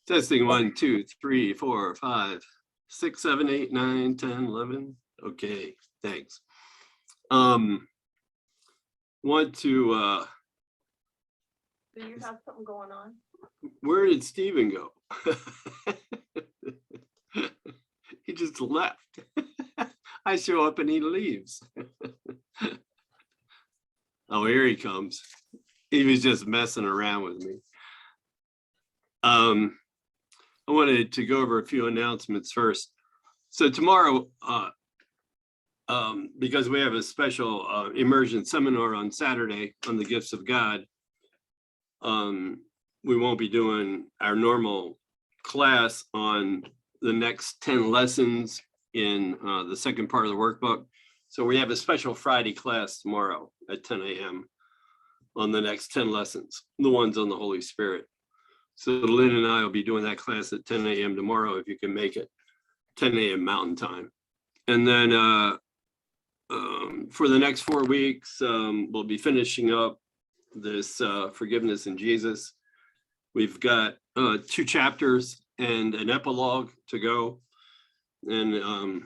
Testing 1, 2, 3, 4, 5, 6, 7, 8, 9, 10, 11. Okay, thanks. Want to Do you have something going on? where did Stephen go? He just left. I show up and he leaves. Oh, here he comes. He was just messing around with me. I wanted to go over a few announcements first. So tomorrow, because we have a special immersion seminar on Saturday on the gifts of God, we won't be doing our normal class on the next 10 lessons in the second part of the workbook. So we have a special Friday class tomorrow at 10 a.m. on the next 10 lessons, the ones on the Holy Spirit. So Lynn and I will be doing that class at 10 a.m. tomorrow, if you can make it, 10 a.m. Mountain Time. And then for the next 4 weeks, we'll be finishing up this Forgiveness in Jesus. We've got 2 chapters and an epilogue to go. And,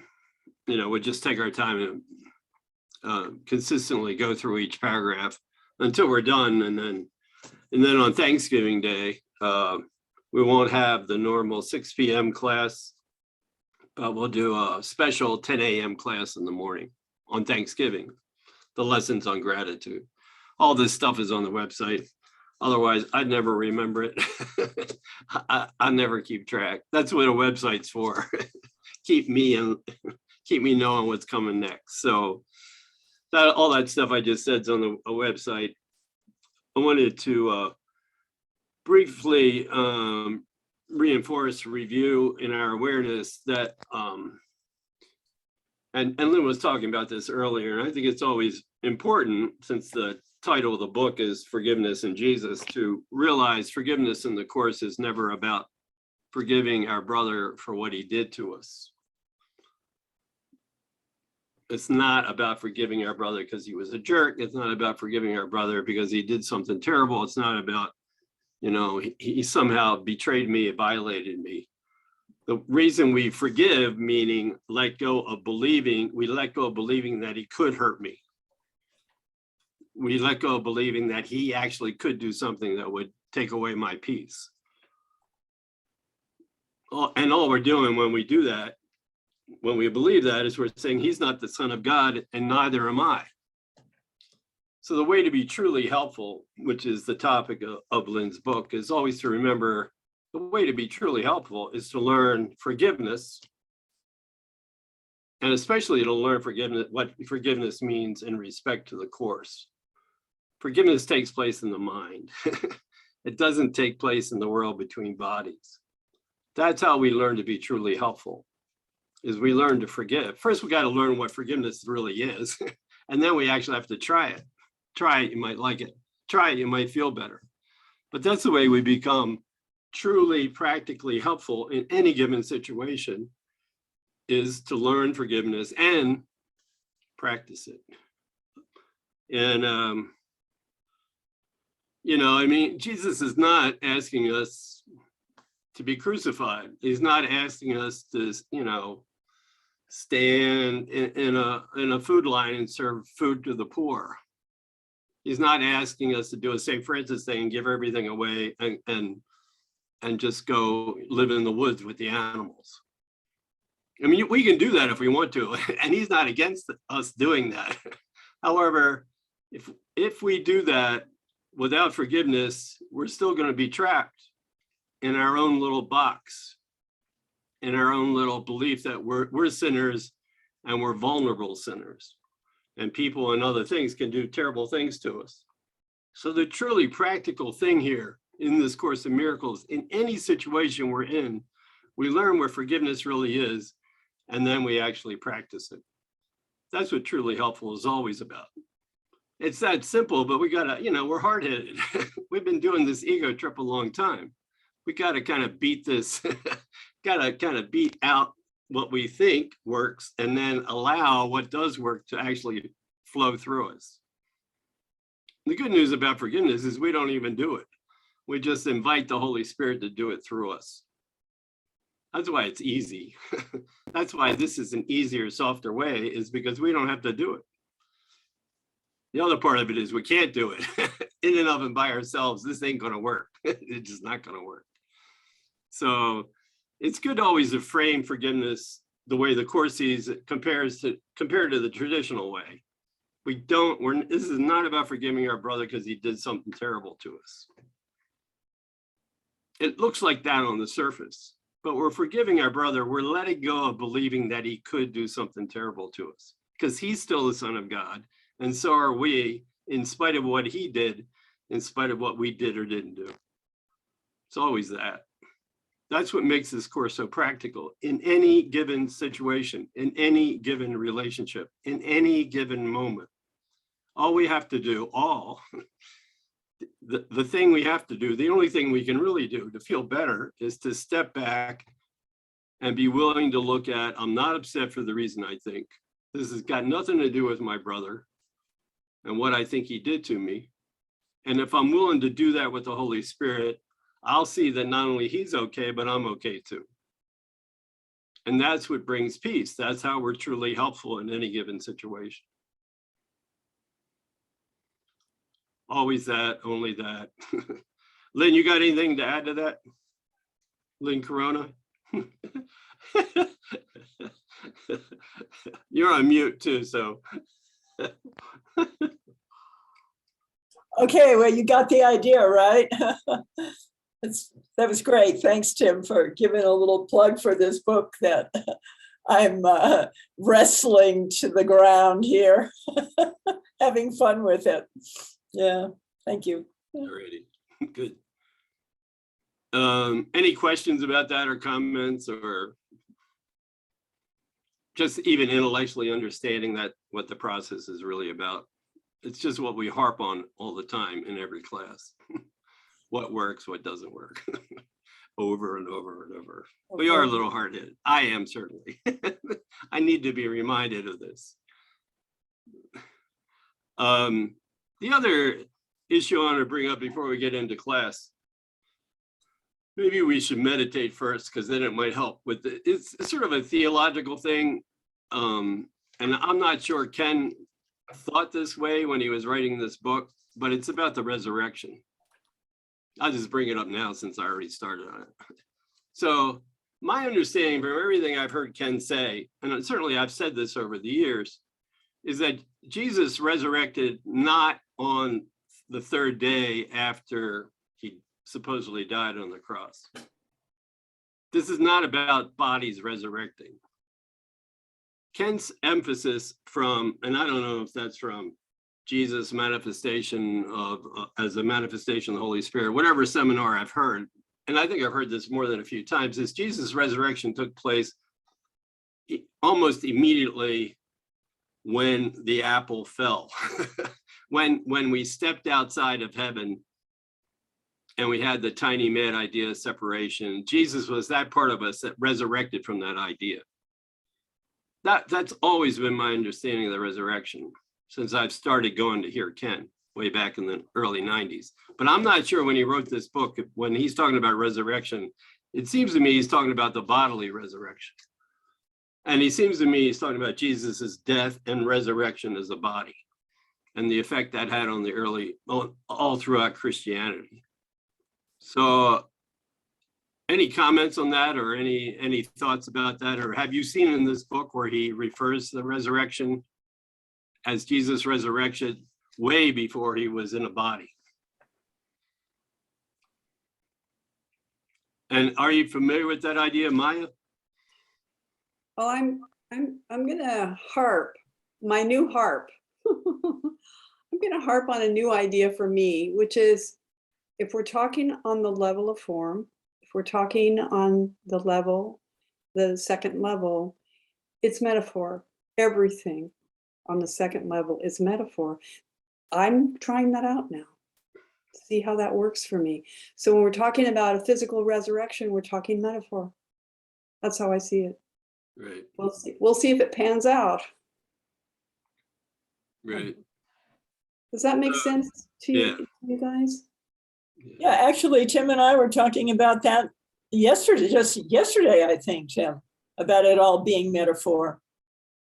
we'll just take our time and consistently go through each paragraph until we're done. And then on Thanksgiving Day, we won't have the normal 6 p.m. class, but we'll do a special 10 a.m. class in the morning on Thanksgiving, the lessons on gratitude. All this stuff is on the website. Otherwise, I'd never remember it. I never keep track. That's what a website's for. keep me knowing what's coming next. So all that stuff I just said is on a website. I wanted to briefly reinforce, review in our awareness that, and Lynn was talking about this earlier, and I think it's always important, since the title of the book is Forgiveness in Jesus, to realize forgiveness in the Course is never about forgiving our brother for what he did to us. It's not about forgiving our brother because he was a jerk. It's not about forgiving our brother because he did something terrible. It's not about, he somehow betrayed me, violated me. The reason we forgive, meaning we let go of believing that he could hurt me. We let go of believing that he actually could do something that would take away my peace. And all we're doing when we do that, when we believe that, is we're saying he's not the Son of God and neither am I. So the way to be truly helpful, which is the topic of Lynn's book, is always to remember the way to be truly helpful is to learn forgiveness, and especially to learn forgiveness, what forgiveness means in respect to the Course. Forgiveness takes place in the mind. It doesn't take place in the world between bodies. That's how we learn to be truly helpful, is we learn to forgive. First, we got to learn what forgiveness really is, and then we actually have to try it. Try it, you might like it. Try it, you might feel better. But that's the way we become truly practically helpful in any given situation, is to learn forgiveness and practice it. And, Jesus is not asking us to be crucified. He's not asking us to, stand in a food line and serve food to the poor. He's not asking us to do a St. Francis thing and give everything away and just go live in the woods with the animals. I mean, we can do that if we want to, and he's not against us doing that. However, if we do that without forgiveness, we're still going to be trapped in our own little box, in our own little belief that we're sinners and we're vulnerable sinners, and people and other things can do terrible things to us. So the truly practical thing here in this Course in Miracles, in any situation we're in, we learn what forgiveness really is, and then we actually practice it. That's what truly helpful is always about. It's that simple, but we gotta, we're hard-headed. We've been doing this ego trip a long time. We gotta kind of beat this, gotta kind of beat out what we think works and then allow what does work to actually flow through us. The good news about forgiveness is we don't even do it. We just invite the Holy Spirit to do it through us. That's why it's easy. That's why this is an easier, softer way, is because we don't have to do it. The other part of it is we can't do it in and of and by ourselves. This ain't going to work. It's just not going to work. So it's good always to frame forgiveness the way the Course sees it compared to the traditional way. This is not about forgiving our brother because he did something terrible to us. It looks like that on the surface, but we're forgiving our brother. We're letting go of believing that he could do something terrible to us because he's still the Son of God. And so are we, in spite of what he did, in spite of what we did or didn't do. It's always that. That's what makes this Course so practical in any given situation, in any given relationship, in any given moment. All we have to do, the thing we have to do, the only thing we can really do to feel better is to step back and be willing to look at, I'm not upset for the reason I think. This has got nothing to do with my brother and what I think he did to me. And if I'm willing to do that with the Holy Spirit, I'll see that not only he's okay, but I'm okay too. And that's what brings peace. That's how we're truly helpful in any given situation. Always that, only that. Lynn, you got anything to add to that? Lynn Corona? You're on mute too, so. Okay, well, you got the idea, right? That was great. Thanks, Tim, for giving a little plug for this book that I'm wrestling to the ground here, having fun with it. Yeah, thank you. Alrighty, good. Any questions about that or comments, or just even intellectually understanding that what the process is really about? It's just what we harp on all the time in every class. What works, what doesn't work, over and over and over. We are a little hard-headed. I am, certainly. I need to be reminded of this. The other issue I want to bring up before we get into class, maybe we should meditate first, because then it might help with it. It's sort of a theological thing. And I'm not sure Ken thought this way when he was writing this book, but it's about the resurrection. I'll just bring it up now since I already started on it. So my understanding from everything I've heard Ken say, and certainly I've said this over the years, is that Jesus resurrected not on the third day after he supposedly died on the cross. This is not about bodies resurrecting. Ken's emphasis from, and I don't know if that's from Jesus' manifestation of, as a manifestation of the Holy Spirit, whatever seminar I've heard, and I think I've heard this more than a few times, is Jesus' resurrection took place almost immediately when the apple fell. when we stepped outside of heaven and we had the tiny mad idea of separation, Jesus was that part of us that resurrected from that idea. That's always been my understanding of the resurrection since I've started going to hear Ken way back in the early 90s. But I'm not sure when he wrote this book, when he's talking about resurrection, it seems to me he's talking about the bodily resurrection. And he seems to me he's talking about Jesus's death and resurrection as a body and the effect that had on the early, all throughout Christianity. So any comments on that, or any thoughts about that? Or have you seen in this book where he refers to the resurrection as Jesus resurrected way before he was in a body? And are you familiar with that idea, Maya? Well, I'm gonna harp, my new harp. I'm gonna harp on a new idea for me, which is, if we're talking on the level of form, if we're talking on the level, the second level, it's metaphor. Everything on the second level is metaphor. I'm trying that out now. See how that works for me. So when we're talking about a physical resurrection, we're talking metaphor. That's how I see it. Right. We'll see if it pans out. Right. Does that make sense to you, yeah. you guys? Yeah, actually, Tim and I were talking about that yesterday, just yesterday, I think, Tim, about it all being metaphor.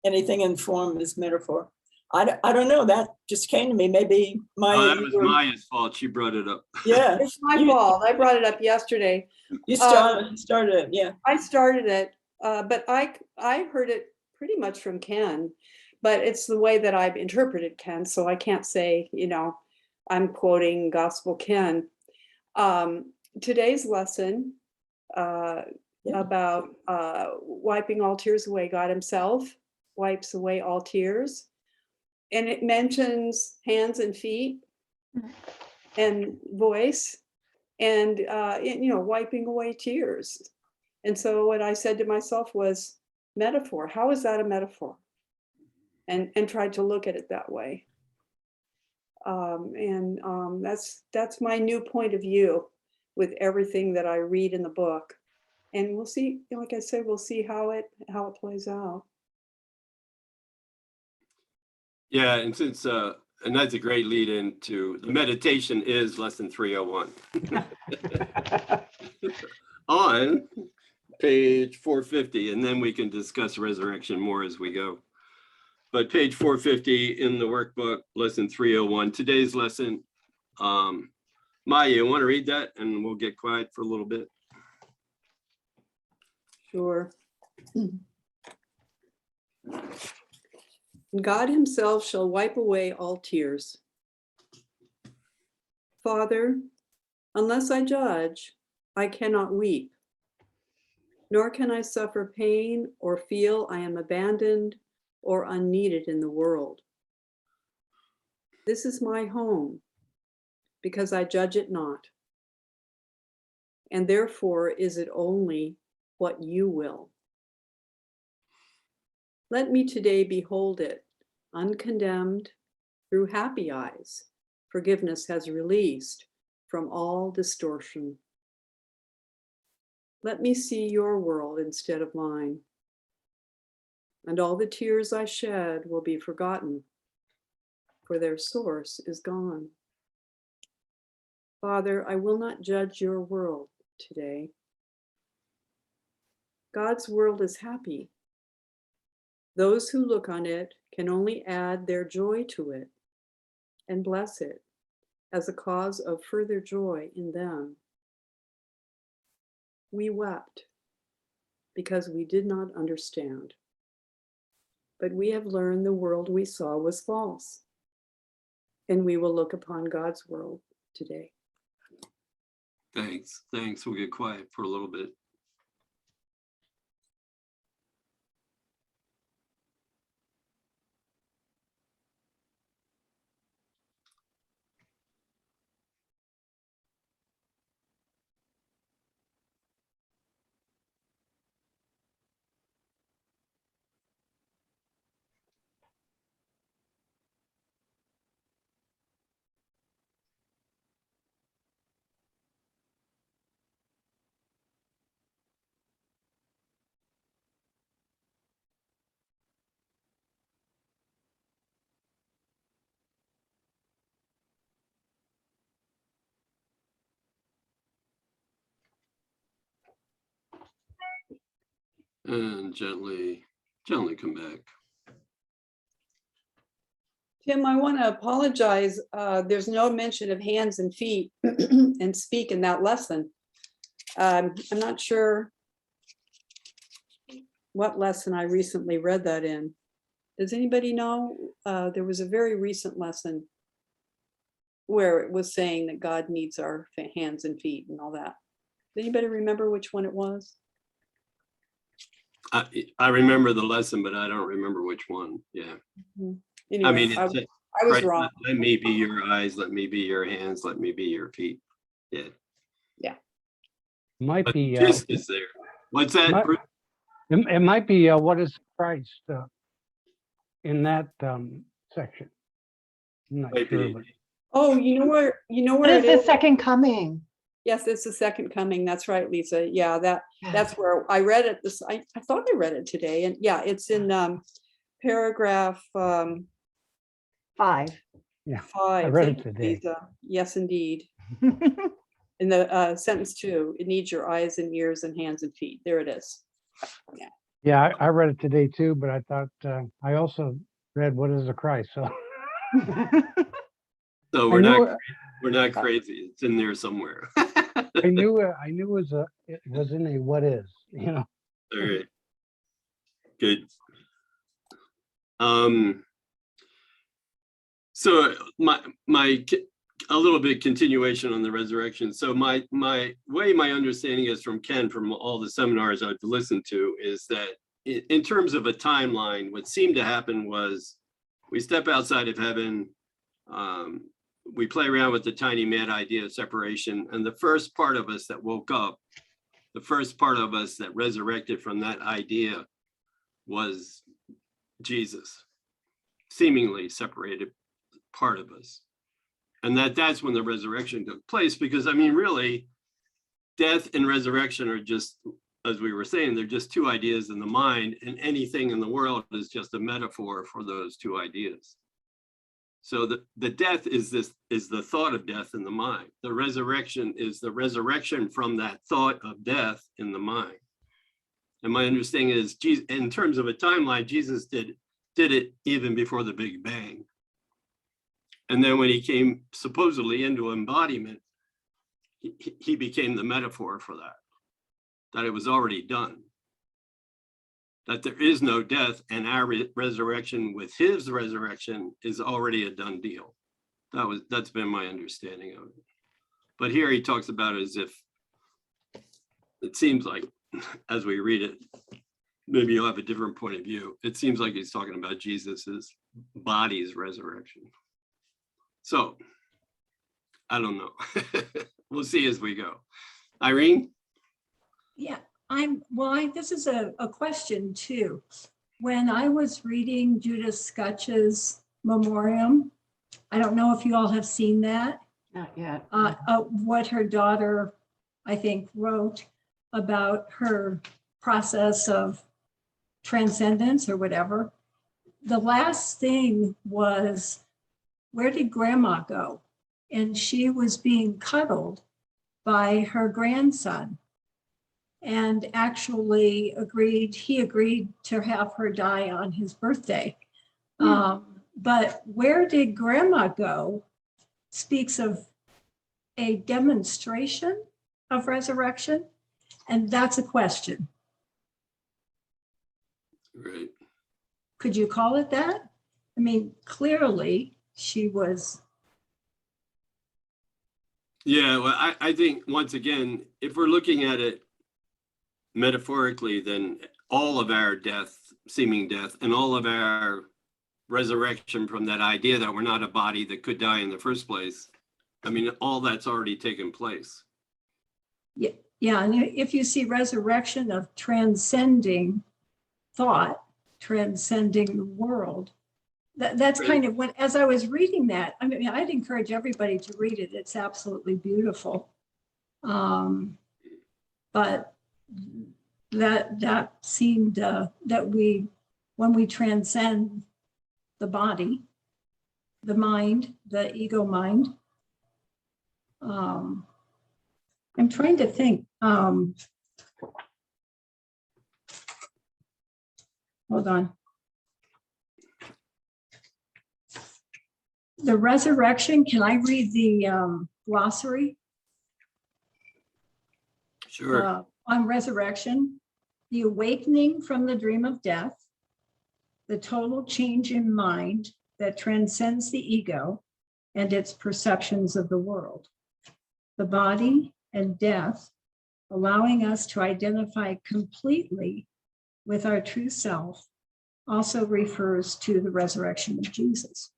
Anything in form is metaphor. I don't know. That just came to me. Maybe Oh, Maya, that was Maya's fault. She brought it up. yeah, It's my You- fault. I brought it up yesterday. you started it. Yeah. I started it, but I heard it pretty much from Ken, but it's the way that I've interpreted Ken, so I can't say, I'm quoting Gospel Ken. Today's lesson about wiping all tears away, God himself wipes away all tears. And it mentions hands and feet and voice and, wiping away tears. And so what I said to myself was metaphor. How is that a metaphor? And tried to look at it that way. That's my new point of view with everything that I read in the book. And we'll see, like I said, we'll see how it plays out. Yeah, and since and that's a great lead into the meditation is lesson 301 on page 450, and then we can discuss resurrection more as we go. But page 450 in the workbook, lesson 301, today's lesson. Maya, you want to read that and we'll get quiet for a little bit? Sure. God himself shall wipe away all tears. Father, unless I judge, I cannot weep, nor can I suffer pain or feel I am abandoned or unneeded in the world. This is my home, because I judge it not, and therefore is it only what you will. Let me today behold it, uncondemned, through happy eyes. Forgiveness has released from all distortion. Let me see your world instead of mine, and all the tears I shed will be forgotten, for their source is gone. Father, I will not judge your world today. God's world is happy. Those who look on it can only add their joy to it and bless it as a cause of further joy in them. We wept because we did not understand, but we have learned the world we saw was false, and we will look upon God's world today. Thanks. We'll get quiet for a little bit. And gently come back. Tim, I want to apologize. There's no mention of hands and feet and speak in that lesson. I'm not sure what lesson I recently read that in. Does anybody know? There was a very recent lesson where it was saying that God needs our hands and feet and all that. Does anybody remember which one it was? I remember the lesson, but I don't remember which one. Yeah. Anyway, I mean, I it's, was right, wrong. let me be your eyes, let me be your hands, let me be your feet. Yeah. Might But be, the gist is there. What's that, might- Bruce? it might be what is Christ in that section. I'm not Might sure, be. but Oh, you know where What it is the is? second coming? Yes, it's the second coming. That's right, Lisa. Yeah, that's where I read it. I thought I read it today. And yeah, it's in paragraph 5. 5. I read it Thank you, today. Lisa. Yes, indeed. in the sentence 2, it needs your eyes and ears and hands and feet. There it is. Yeah, I read it today too, but I thought, I also read What is the Christ? So So I knew, we're not crazy. It's in there somewhere. I knew it was in a what is, All right. Good. So a little bit continuation on the resurrection. So my understanding is from Ken, from all the seminars I've listened to, is that in terms of a timeline, what seemed to happen was we step outside of heaven, we play around with the tiny mad idea of separation, and the first part of us that woke up, the first part of us that resurrected from that idea was Jesus, seemingly separated part of us. And that's when the resurrection took place, because I mean, really, death and resurrection are just, as we were saying, they're just two ideas in the mind, and anything in the world is just a metaphor for those two ideas. So the death is the thought of death in the mind. The resurrection is the resurrection from that thought of death in the mind. And my understanding is, in terms of a timeline, Jesus did it even before the Big Bang. And then when he came supposedly into embodiment, he became the metaphor for that it was already done. That there is no death, and our resurrection with his resurrection is already a done deal. That's been my understanding of it. But here he talks about it as if, it seems like, as we read it, maybe you'll have a different point of view. It seems like he's talking about Jesus's body's resurrection. So, I don't know. We'll see as we go. Irene? Yeah, this is a question too. When I was reading Judith Scutch's Memoriam, I don't know if you all have seen that. Not yet. What her daughter, I think, wrote about her process of transcendence or whatever. The last thing was, where did grandma go? And she was being cuddled by her grandson, and actually he agreed to have her die on his birthday. But where did grandma go speaks of a demonstration of resurrection. And that's a question. Right. Could you call it that? I mean, clearly she was. Yeah, well, I think, once again, if we're looking at it metaphorically, then all of our death, seeming death, and all of our resurrection from that idea that we're not a body that could die in the first place, I mean, all that's already taken place. Yeah, and if you see resurrection of transcending thought, transcending the world, that's kind of what, as I was reading that, I mean, I'd encourage everybody to read it. It's absolutely beautiful. But that seemed that when we transcend the body, the mind, the ego mind, I'm trying to think. Hold on. The resurrection, can I read the glossary? Sure. On resurrection, the awakening from the dream of death, the total change in mind that transcends the ego and its perceptions of the world. The body and death, allowing us to identify completely with our true self, also refers to the resurrection of Jesus.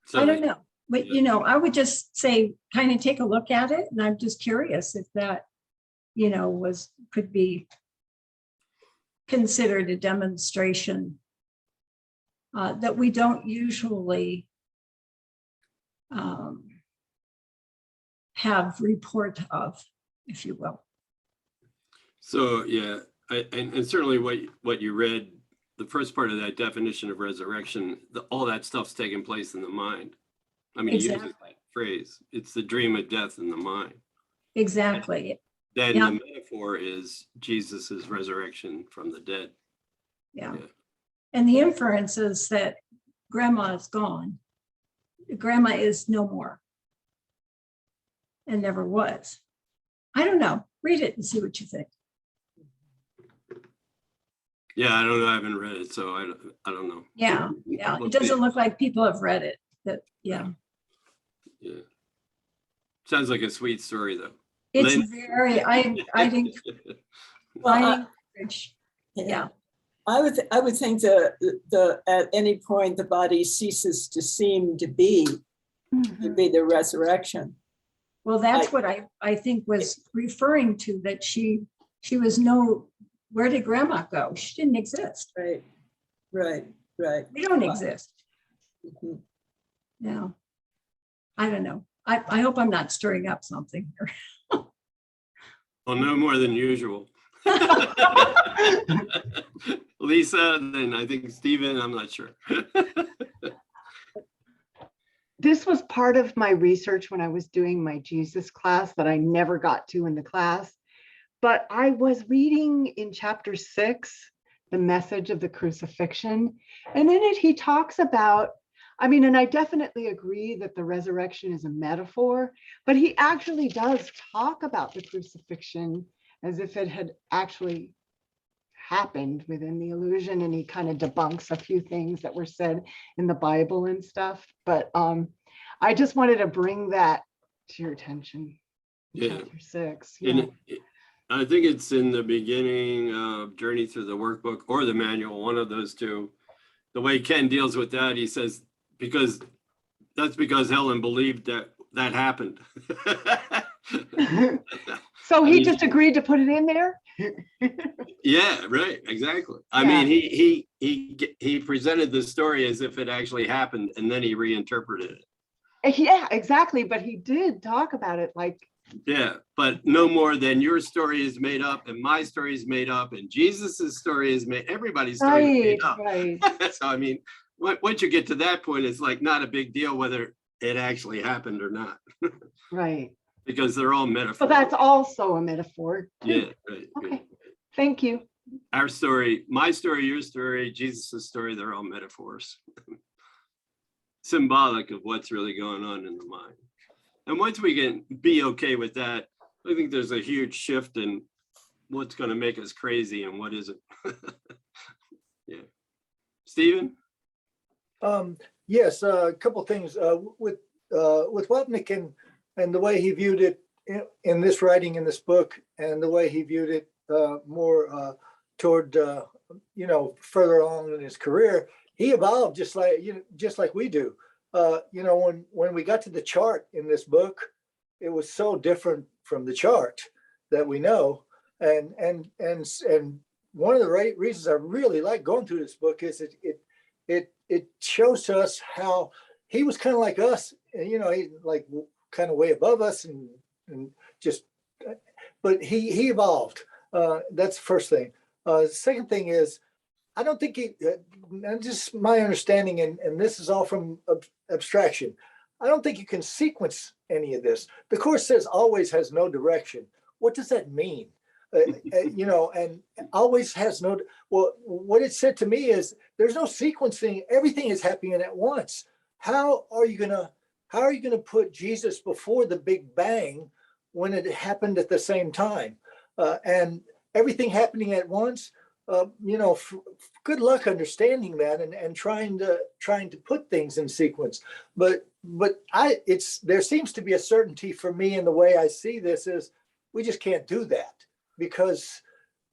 So, I don't know, but I would just say, kind of take a look at it, and I'm just curious if that, could be considered a demonstration that we don't usually have report of, if you will. So yeah, and certainly what you read, the first part of that definition of resurrection, all that stuff's taking place in the mind. I mean, he uses Exactly. that phrase, it's the dream of death in the mind. Exactly. Then Yeah. the metaphor is Jesus's resurrection from the dead. Yeah. Yeah. And the inference is that grandma is gone. Grandma is no more. And never was. I don't know. Read it and see what you think. Yeah, I don't know. I haven't read it, so I don't know. Yeah. Yeah. We'll It doesn't see. look like people have read it. That, yeah. Yeah. Sounds like a sweet story, though. It's Lynn? very, I think, Well, I encourage, yeah. I would think the at any point the body ceases to seem to be the resurrection. Well, that's what I think was referring to, that she was where did grandma go? She didn't exist. Right. We don't exist. Mhm. Yeah. I don't know. I hope I'm not stirring up something here. Well, no more than usual. Lisa, then I think Stephen, I'm not sure. This was part of my research when I was doing my Jesus class that I never got to in the class. But I was reading in chapter 6, the message of the crucifixion. And in it, he talks about, I mean, and I definitely agree that the resurrection is a metaphor, but he actually does talk about the crucifixion as if it had actually happened within the illusion, and he kind of debunks a few things that were said in the Bible and stuff. But I just wanted to bring that to your attention. Yeah. Chapter 6. And I think it's in the beginning of Journey Through the Workbook or the manual, one of those two. The way Ken deals with that, he says, because Helen believed that happened. So I he mean, just agreed to put it in there? Yeah, right, exactly. I Yeah. mean, he presented the story as if it actually happened, and then he reinterpreted it. Yeah, exactly. But he did talk about it like, Yeah, but no more than your story is made up and my story is made up and Jesus's story is made, everybody's story is made up. right. So, I mean, once you get to that point, it's like not a big deal whether it actually happened or not, Right. because they're all metaphors. So that's also a metaphor. too. Yeah, right. Okay. Thank you. Our story, my story, your story, Jesus's story, they're all metaphors. Symbolic of what's really going on in the mind. And once we can be okay with that, I think there's a huge shift in what's going to make us crazy and what isn't. Yeah. Stephen? Yes, a couple of things with Wapnick and the way he viewed it in this writing in this book, and the way he viewed it more toward further along in his career. He evolved just like we do. When we got to the chart in this book, it was so different from the chart that we know, and one of the reasons I really like going through this book is it shows to us how he was kind of like us, he like kind of way above us and just, but he evolved. That's the first thing. Second thing is, I don't think just my understanding, and this is all from abstraction, I don't think you can sequence any of this. The Course says always has no direction. What does that mean? And always has no, well, what it said to me is there's no sequencing. Everything is happening at once. How are you gonna put Jesus before the Big Bang when it happened at the same time? And everything happening at once, good luck understanding that and trying to put things in sequence. But there seems to be a certainty for me in the way I see this is we just can't do that, because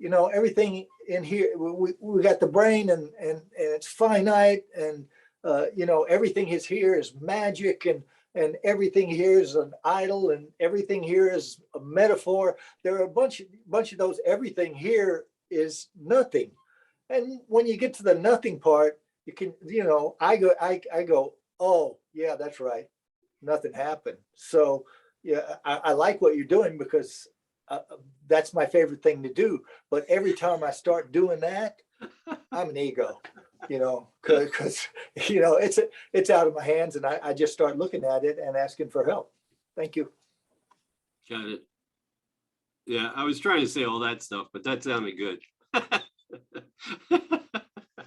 everything in here, we got the brain and it's finite, and everything is here is magic, and everything here is an idol, and everything here is a metaphor. There are a bunch of those. Everything here is nothing. And when you get to the nothing part, you can, I go, oh yeah, that's right. Nothing happened. So yeah, I like what you're doing, because that's my favorite thing to do. But every time I start doing that, I'm an ego. because, it's out of my hands and I just start looking at it and asking for help. Thank you. Got it. Yeah, I was trying to say all that stuff, but that sounded good.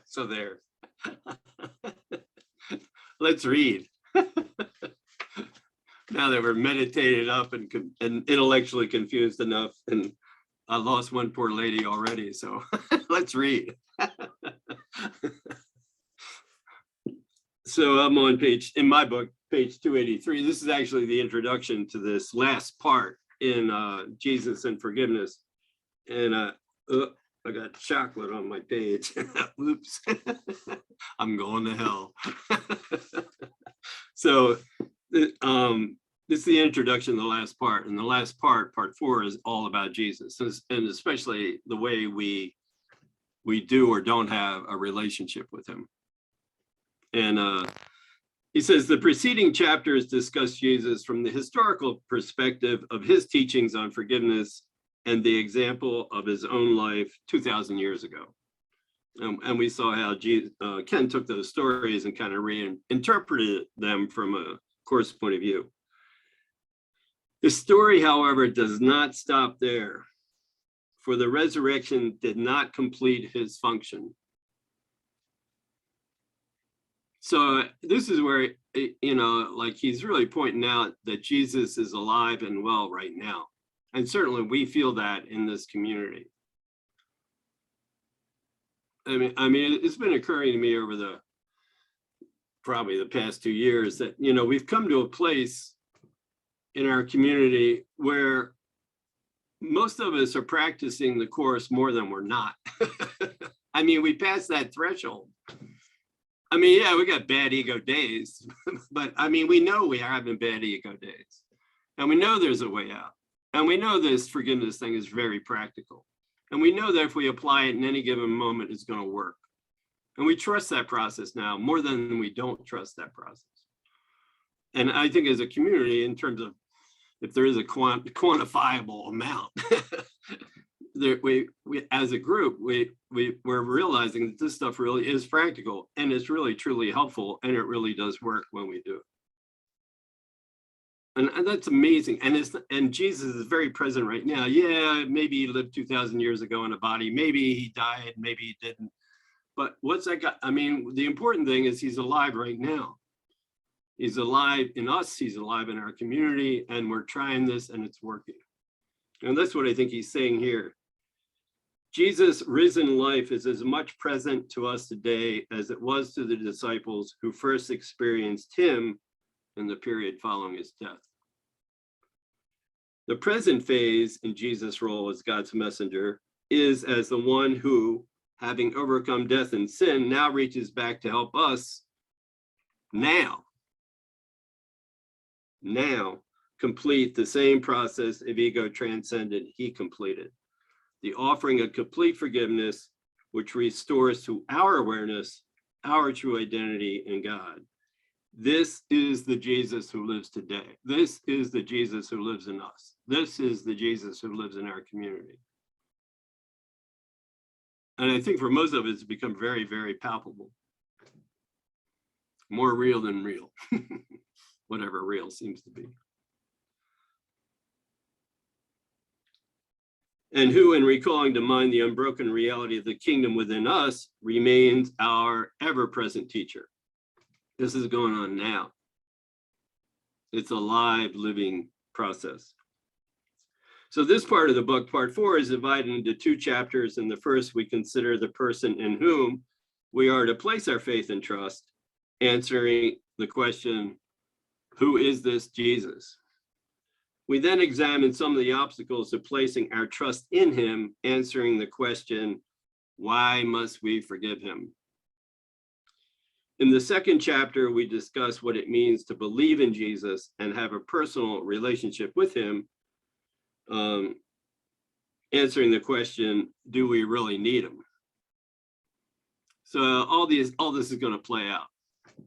So there. Let's read. Now that we're meditated up and intellectually confused enough, and I lost one poor lady already, so let's read. So I'm on in my book, page 283. This is actually the introduction to this last part in Jesus and Forgiveness. And I got chocolate on my page. Oops. I'm going to hell. So this is the introduction to the last part. And the last part, part 4, is all about Jesus, and especially the way we do or don't have a relationship with him. And he says the preceding chapters discuss Jesus from the historical perspective of his teachings on forgiveness and the example of his own life 2,000 years ago. And we saw how Ken took those stories and kind of reinterpreted them from a course point of view. The story, however, does not stop there, for the resurrection did not complete his function. So this is where, like he's really pointing out that Jesus is alive and well right now. And certainly we feel that in this community. I mean, it's been occurring to me over probably the past 2 years that, we've come to a place in our community where most of us are practicing the course more than we're not. I mean, we passed that threshold. I mean, yeah, we got bad ego days, but I mean, we know we are having bad ego days, and we know there's a way out, and we know this forgiveness thing is very practical, and we know that if we apply it in any given moment, it's going to work, and we trust that process now more than we don't trust that process. And I think as a community, in terms of if there is a quantifiable amount, we as a group, we're realizing that this stuff really is practical and it's really truly helpful, and it really does work when we do it. And that's amazing. And Jesus is very present right now. Yeah, maybe he lived 2,000 years ago in a body. Maybe he died, maybe he didn't. But what's that got? I mean, the important thing is he's alive right now. He's alive in us, he's alive in our community, and we're trying this and it's working. And that's what I think he's saying here. Jesus' risen life is as much present to us today as it was to the disciples who first experienced him in the period following his death. The present phase in Jesus' role as God's messenger is as the one who, having overcome death and sin, now reaches back to help us now complete the same process of ego transcendent he completed. The offering of complete forgiveness, which restores to our awareness our true identity in God. This is the Jesus who lives today. This is the Jesus who lives in us. This is the Jesus who lives in our community. And I think for most of it, it's become very, very palpable. More real than real, whatever real seems to be. And who, in recalling to mind the unbroken reality of the kingdom within us, remains our ever-present teacher. This is going on now. It's a live, living process. So this part of the book, part 4, is divided into 2 chapters. In the first, we consider the person in whom we are to place our faith and trust, answering the question, who is this Jesus? We then examine some of the obstacles to placing our trust in him, answering the question, why must we forgive him? In the second chapter, we discuss what it means to believe in Jesus and have a personal relationship with him, answering the question, do we really need him? So all this is going to play out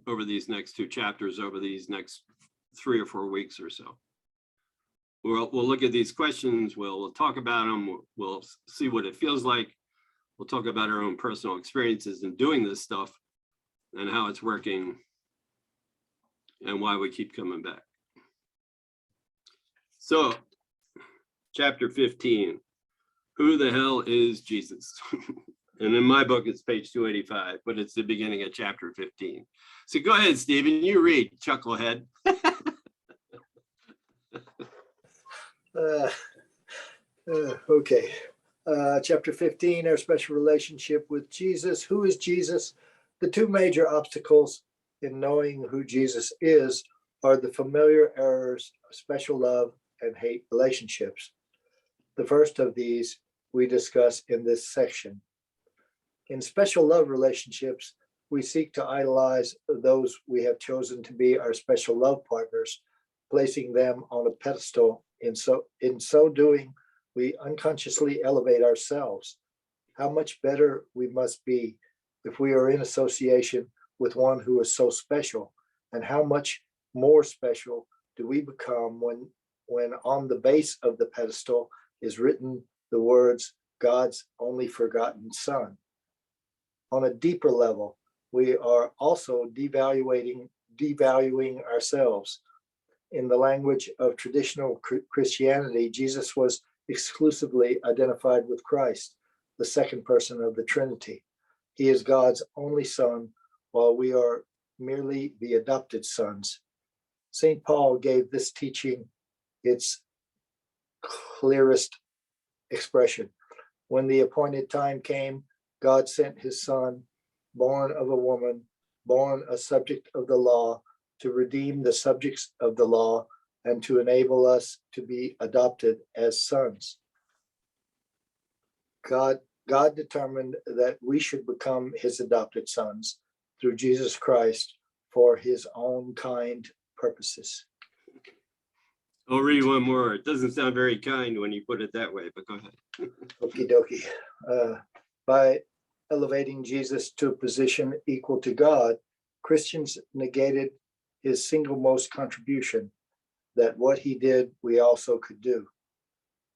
over these next 2 chapters, over these next 3 or 4 weeks or so. We'll look at these questions, we'll talk about them, we'll see what it feels like. We'll talk about our own personal experiences in doing this stuff. and how it's working and why we keep coming back. So, chapter 15, who the hell is Jesus? And in my book, it's page 285, but it's the beginning of chapter 15. So go ahead, Stephen, you read, chucklehead. Okay. Chapter 15, our special relationship with Jesus. Who is Jesus? The two major obstacles in knowing who Jesus is are the familiar errors of special love and hate relationships. The first of these we discuss in this section. In special love relationships, we seek to idolize those we have chosen to be our special love partners, placing them on a pedestal. In so doing, we unconsciously elevate ourselves. How much better we must be if we are in association with one who is so special, and how much more special do we become when on the base of the pedestal is written the words, God's only forgotten Son. On a deeper level, we are also devaluing ourselves. In the language of traditional Christianity, Jesus was exclusively identified with Christ, the second person of the Trinity. He is God's only Son, while we are merely the adopted sons. St. Paul gave this teaching its clearest expression. When the appointed time came, God sent his Son, born of a woman, born a subject of the law, to redeem the subjects of the law and to enable us to be adopted as sons. God determined that we should become his adopted sons through Jesus Christ for his own kind purposes. I'll read one more. It doesn't sound very kind when you put it that way, but go ahead. Okie dokie. By elevating Jesus to a position equal to God, Christians negated his single most contribution, that what he did, we also could do.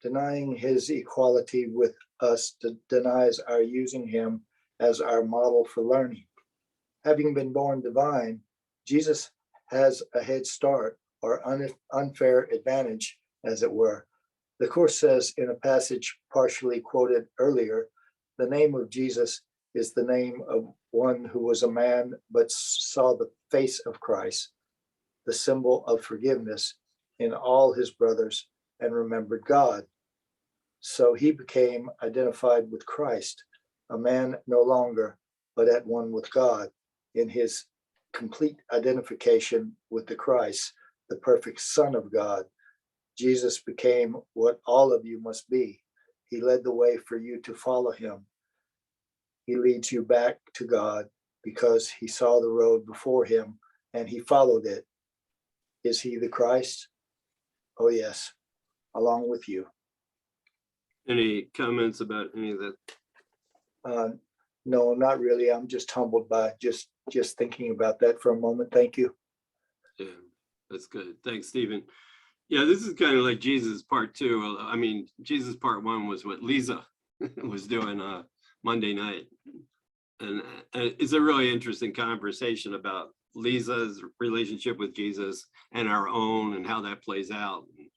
Denying his equality with us denies our using him as our model for learning. Having been born divine, Jesus has a head start or unfair advantage, as it were. The Course says in a passage partially quoted earlier, the name of Jesus is the name of one who was a man but saw the face of Christ, the symbol of forgiveness in all his brothers, and remembered God. So he became identified with Christ, a man no longer, but at one with God, in his complete identification with the Christ, the perfect Son of God. Jesus became what all of you must be. He led the way for you to follow him. He leads you back to God because he saw the road before him and he followed it. Is he the Christ? Oh, yes, along with you. Any comments about any of that? No, not really. I'm just humbled by just thinking about that for a moment. Thank you. Yeah, that's good. Thanks, Stephen. Yeah, this is kind of like Jesus part 2. I mean, Jesus part 1 was what Lisa was doing Monday night. And it's a really interesting conversation about Lisa's relationship with Jesus and our own and how that plays out, and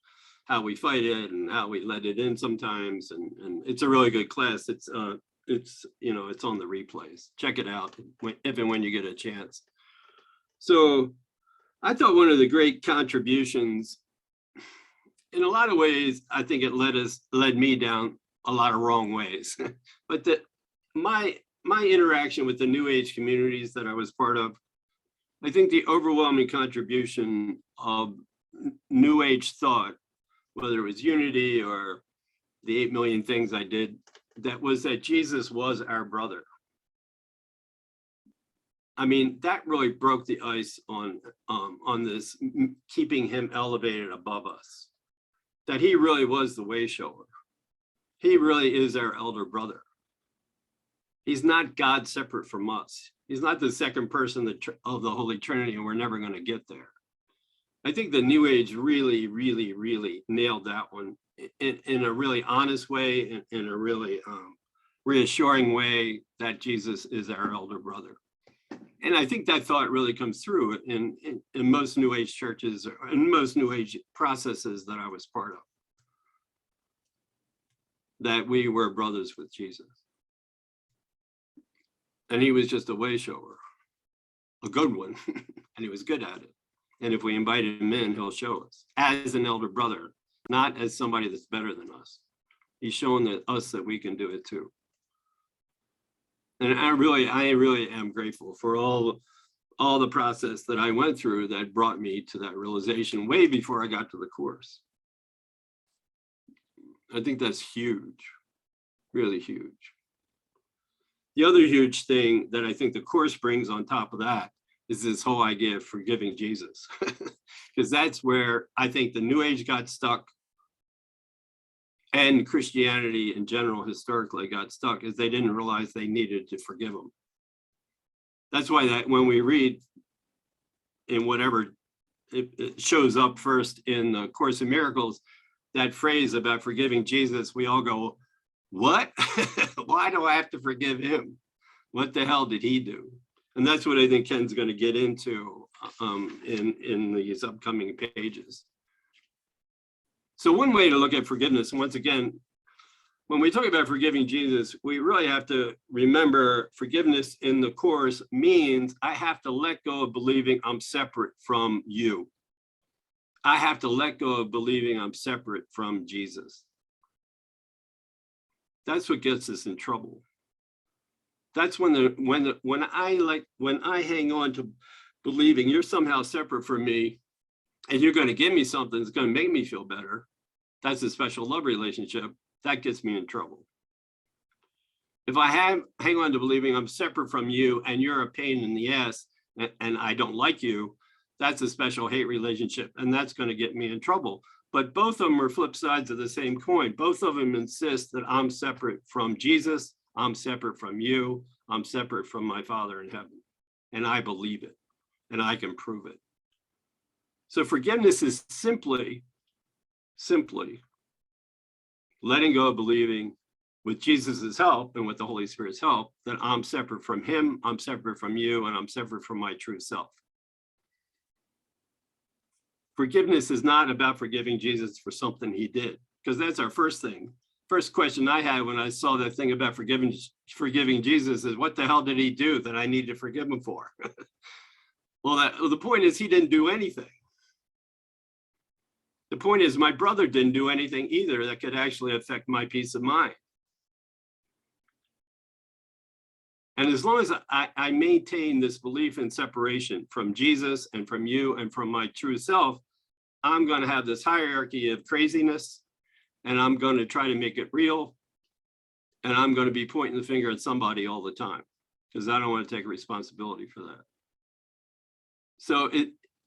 how we fight it and how we let it in sometimes. And it's a really good class. It's you know, it's on the replays. Check it out if and when you get a chance. So I thought one of the great contributions, in a lot of ways, I think it led me down a lot of wrong ways. But that my interaction with the New Age communities that I was part of, I think the overwhelming contribution of New Age thought, whether it was unity or the 8 million things I did, that was that Jesus was our brother. I mean, that really broke the ice on this, keeping him elevated above us, that he really was the way shower. He really is our elder brother. He's not God separate from us. He's not the second person of the Holy Trinity, and we're never going to get there. I think the New Age really, really, really nailed that one in a really honest way, in a really reassuring way, that Jesus is our elder brother. And I think that thought really comes through in most New Age churches or in most New Age processes that I was part of. That we were brothers with Jesus. And he was just a way shower, a good one, and he was good at it. And if we invited him in, he'll show us as an elder brother, not as somebody that's better than us. He's showing us that we can do it too. And I really am grateful for all the process that I went through that brought me to that realization way before I got to the course. I think that's huge, really huge. The other huge thing that I think the course brings on top of that is this whole idea of forgiving Jesus. Because that's where I think the New Age got stuck and Christianity in general historically got stuck, is they didn't realize they needed to forgive him. That's why that when we read in whatever it shows up first in the Course in Miracles, that phrase about forgiving Jesus, we all go, what? Why do I have to forgive him? What the hell did he do? And that's what I think Ken's going to get into in these upcoming pages. So one way to look at forgiveness, and once again, when we talk about forgiving Jesus, we really have to remember forgiveness in the Course means I have to let go of believing I'm separate from you. I have to let go of believing I'm separate from Jesus. That's what gets us in trouble. That's when I hang on to believing you're somehow separate from me and you're going to give me something that's going to make me feel better. That's a special love relationship. That gets me in trouble. If I hang on to believing I'm separate from you and you're a pain in the ass and I don't like you, that's a special hate relationship, and that's going to get me in trouble. But both of them are flip sides of the same coin. Both of them insist that I'm separate from Jesus, I'm separate from you, I'm separate from my Father in heaven. And I believe it, and I can prove it. So forgiveness is simply letting go of believing with Jesus's help and with the Holy Spirit's help that I'm separate from him, I'm separate from you, and I'm separate from my true self. Forgiveness is not about forgiving Jesus for something he did, because that's our first thing. First question I had when I saw that thing about forgiving Jesus is, what the hell did he do that I need to forgive him for? Well, the point is he didn't do anything. The point is my brother didn't do anything either that could actually affect my peace of mind. And as long as I maintain this belief in separation from Jesus and from you and from my true self, I'm going to have this hierarchy of craziness, and I'm going to try to make it real. And I'm going to be pointing the finger at somebody all the time because I don't want to take responsibility for that. So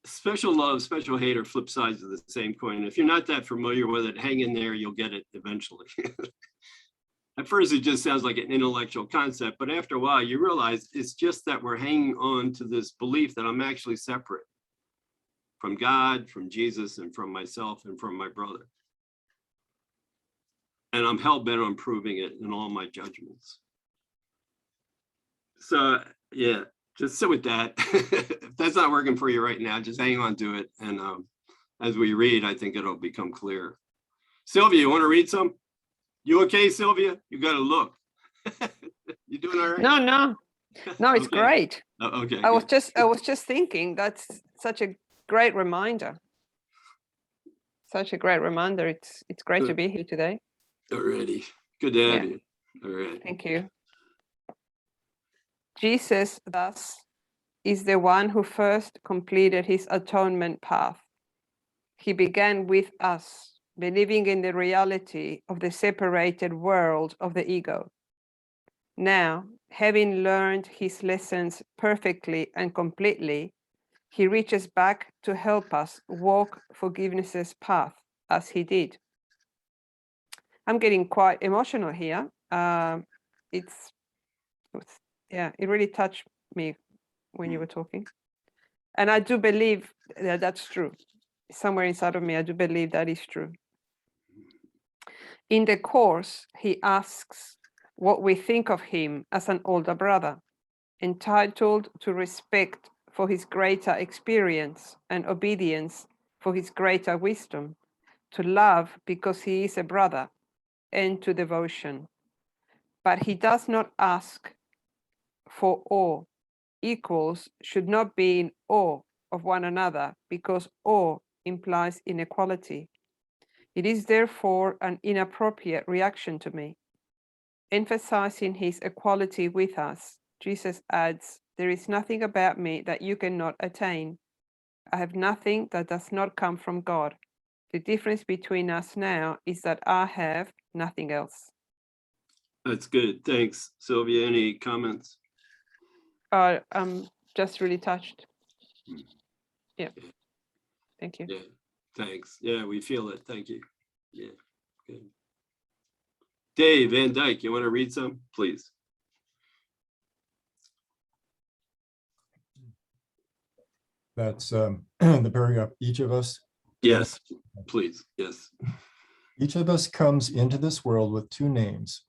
special love, special hate are flip sides of the same coin. If you're not that familiar with it, hang in there, you'll get it eventually. At first, it just sounds like an intellectual concept, but after a while, you realize it's just that we're hanging on to this belief that I'm actually separate from God, from Jesus, and from myself, and from my brother. And I'm hell-bent on proving it in all my judgments. So, yeah, just sit with that. If that's not working for you right now, just hang on to it. And as we read, I think it'll become clear. Sylvia, you want to read some? You okay, Sylvia? You got to look. You doing all right? No, it's Okay. great. Okay. I was just thinking that's such a great reminder. Such a great reminder. It's great to be here today. Alrighty. Good to have you. All right. Thank you. Jesus, thus, is the one who first completed his atonement path. He began with us, believing in the reality of the separated world of the ego. Now, having learned his lessons perfectly and completely, he reaches back to help us walk forgiveness's path as he did. I'm getting quite emotional here. It really touched me when you were talking. And I do believe that that's true. Somewhere inside of me, I do believe that is true. In the Course, he asks what we think of him as an older brother. entitled to respect for his greater experience and obedience for his greater wisdom, to love because he is a brother, and to devotion. But he does not ask for awe. Equals should not be in awe of one another, because awe implies inequality. It is therefore an inappropriate reaction to me. Emphasizing his equality with us, Jesus adds, "There is nothing about me that you cannot attain. I have nothing that does not come from God. The difference between us now is that I have nothing else." That's good. Thanks. Sylvia, any comments? I'm just really touched. Yeah. Thank you. Yeah, thanks. Yeah, we feel it. Thank you. Yeah, good. Dave Van Dyke, you want to read some, please? That's the paragraph, each of us. Yes, please. Yes. Each of us comes into this world with two names,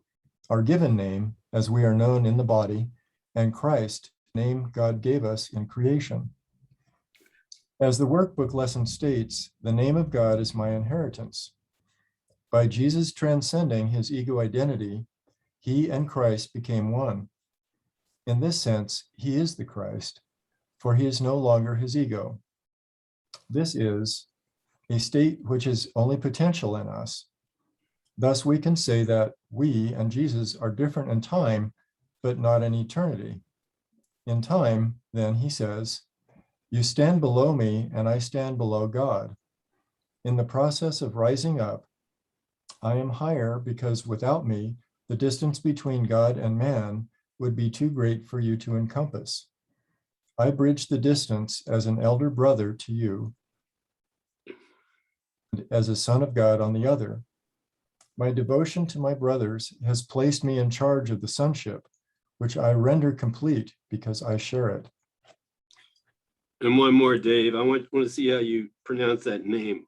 our given name, as we are known in the body, and Christ, name God gave us in creation. As the workbook lesson states, the name of God is my inheritance. By Jesus transcending his ego identity, he and Christ became one. In this sense, he is the Christ, for he is no longer his ego. This is a state which is only potential in us. Thus, we can say that we and Jesus are different in time, but not in eternity. In time, then, he says, you stand below me and I stand below God. In the process of rising up, I am higher because without me, the distance between God and man would be too great for you to encompass. I bridge the distance as an elder brother to you, and as a son of God on the other. My devotion to my brothers has placed me in charge of the sonship, which I render complete because I share it. And one more, Dave. I want to see how you pronounce that name.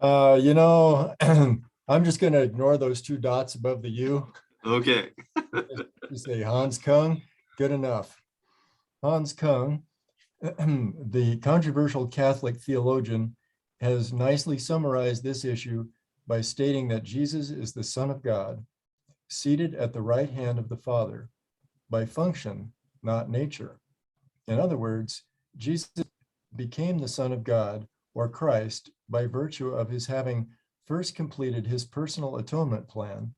I'm just going to ignore those two dots above the U. Okay. You say Hans Kung, good enough. Hans Kung, the controversial Catholic theologian, has nicely summarized this issue by stating that Jesus is the Son of God, seated at the right hand of the Father, by function, not nature. In other words, Jesus became the Son of God, or Christ, by virtue of his having first completed his personal atonement plan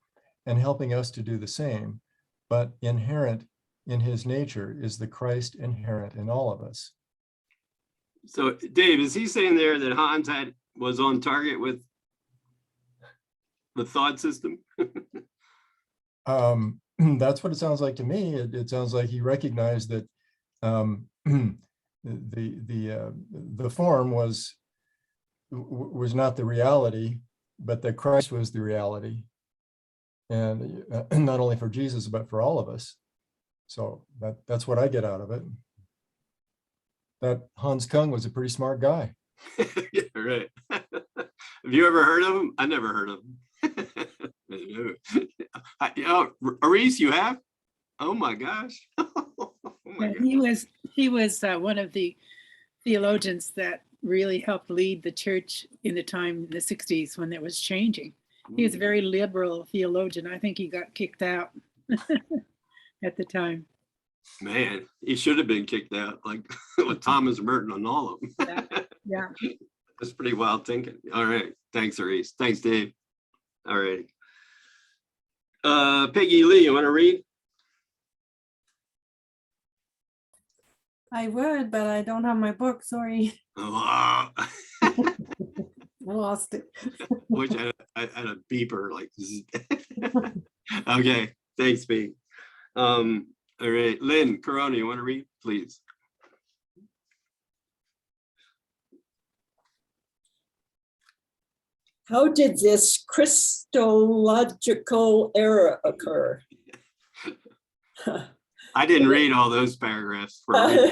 and helping us to do the same, but inherent in his nature is the Christ inherent in all of us. So, Dave, is he saying there that Hans was on target with the thought system? That's what it sounds like to me. It sounds like he recognized that the form was not the reality, but that Christ was the reality, and not only for Jesus but for all of us. So that's what I get out of it. That Hans Kung was a pretty smart guy. Yeah, right. Have you ever heard of him? I never heard of him. Aris, you have? Oh my gosh. Oh my Yeah, gosh. he was one of the theologians that really helped lead the church in the time in the 60s when it was changing. He was a very liberal theologian. I think he got kicked out at the time. Man, he should have been kicked out, like with Thomas Merton and all of them. Yeah. That's pretty wild thinking. All right. Thanks, Aris. Thanks, Dave. All right. Peggy Lee, you want to read? I would, but I don't have my book. Sorry. Oh, I lost it. wish I had a beeper like this. Okay. Thanks, Pete. All right. Lynn Corona, you want to read, please? How did this Christological error occur? I didn't read all those paragraphs for a reason.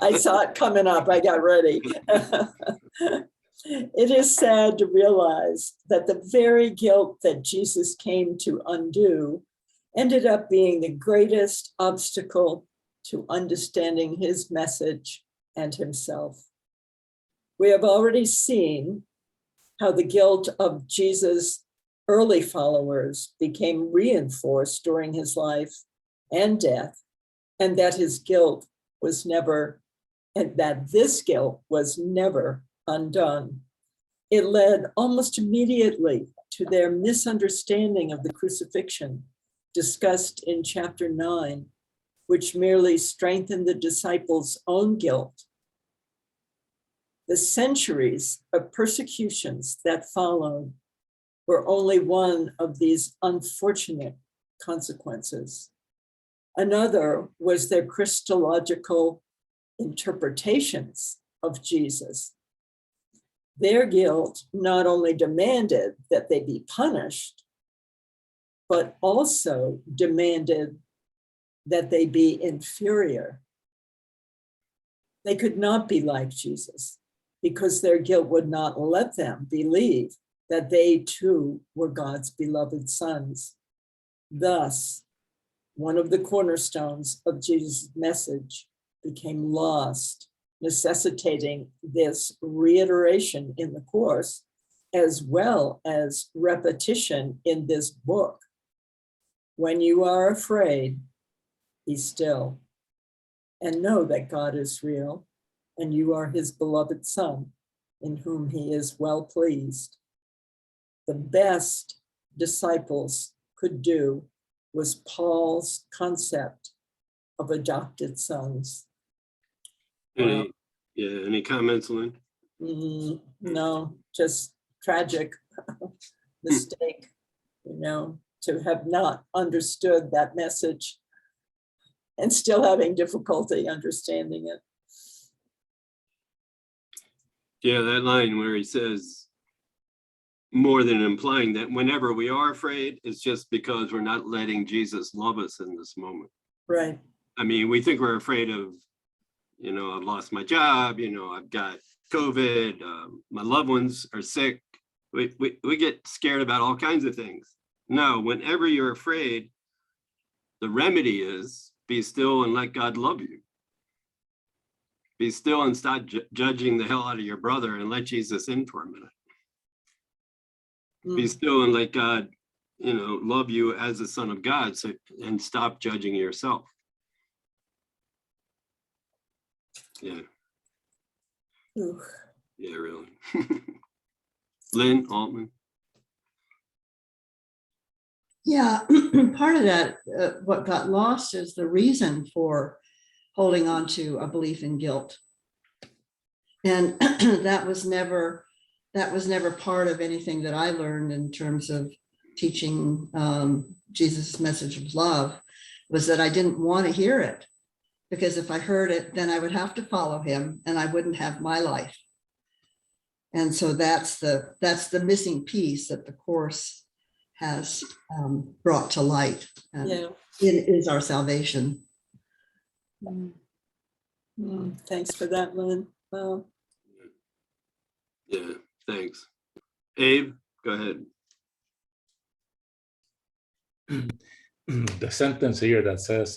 I saw it coming up. I got ready. It is sad to realize that the very guilt that Jesus came to undo ended up being the greatest obstacle to understanding his message and himself. We have already seen how the guilt of Jesus' early followers became reinforced during his life and death, and that his guilt was never, and that this guilt was never undone. It led almost immediately to their misunderstanding of the crucifixion discussed in chapter 9, which merely strengthened the disciples' own guilt. The centuries of persecutions that followed were only one of these unfortunate consequences. Another was their Christological interpretations of Jesus. Their guilt not only demanded that they be punished, but also demanded that they be inferior. They could not be like Jesus because their guilt would not let them believe that they too were God's beloved sons. Thus, one of the cornerstones of Jesus' message became lost, necessitating this reiteration in the course, as well as repetition in this book. When you are afraid, be still and know that God is real and you are his beloved son in whom he is well pleased. The best disciples could do was Paul's concept of adopted sons. Any comments, Lynn? No, just tragic mistake, to have not understood that message and still having difficulty understanding it. Yeah, that line where he says, more than implying that whenever we are afraid, it's just because we're not letting Jesus love us in this moment. Right. I mean, we think we're afraid of, I've lost my job, I've got COVID, my loved ones are sick. We get scared about all kinds of things. No, whenever you're afraid, the remedy is be still and let God love you. Be still and stop judging the hell out of your brother and let Jesus in for a minute. Be still and let God, love you as a son of God, and stop judging yourself. Yeah. Ooh. Yeah, really. Lynn Altman. Yeah, part of that, what got lost is the reason for holding on to a belief in guilt. And that was never part of anything that I learned in terms of teaching Jesus' message of love, was that I didn't want to hear it, because if I heard it, then I would have to follow him and I wouldn't have my life. And so that's the missing piece that the Course has brought to light. And it is our salvation. Thanks for that, Lynn. Well, Yeah, thanks. Abe, go ahead. The sentence here that says,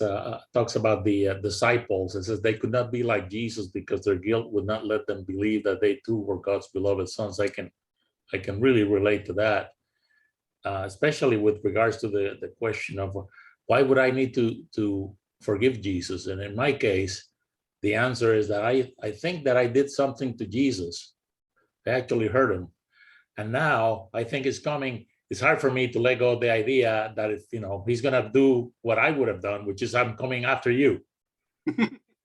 talks about the disciples, it says they could not be like Jesus because their guilt would not let them believe that they too were God's beloved sons. I can really relate to that, especially with regards to the question of why would I need to forgive Jesus? And in my case, the answer is that I think that I did something to Jesus. I actually hurt him. And now I think it's hard for me to let go of the idea that if, he's going to do what I would have done, which is I'm coming after you.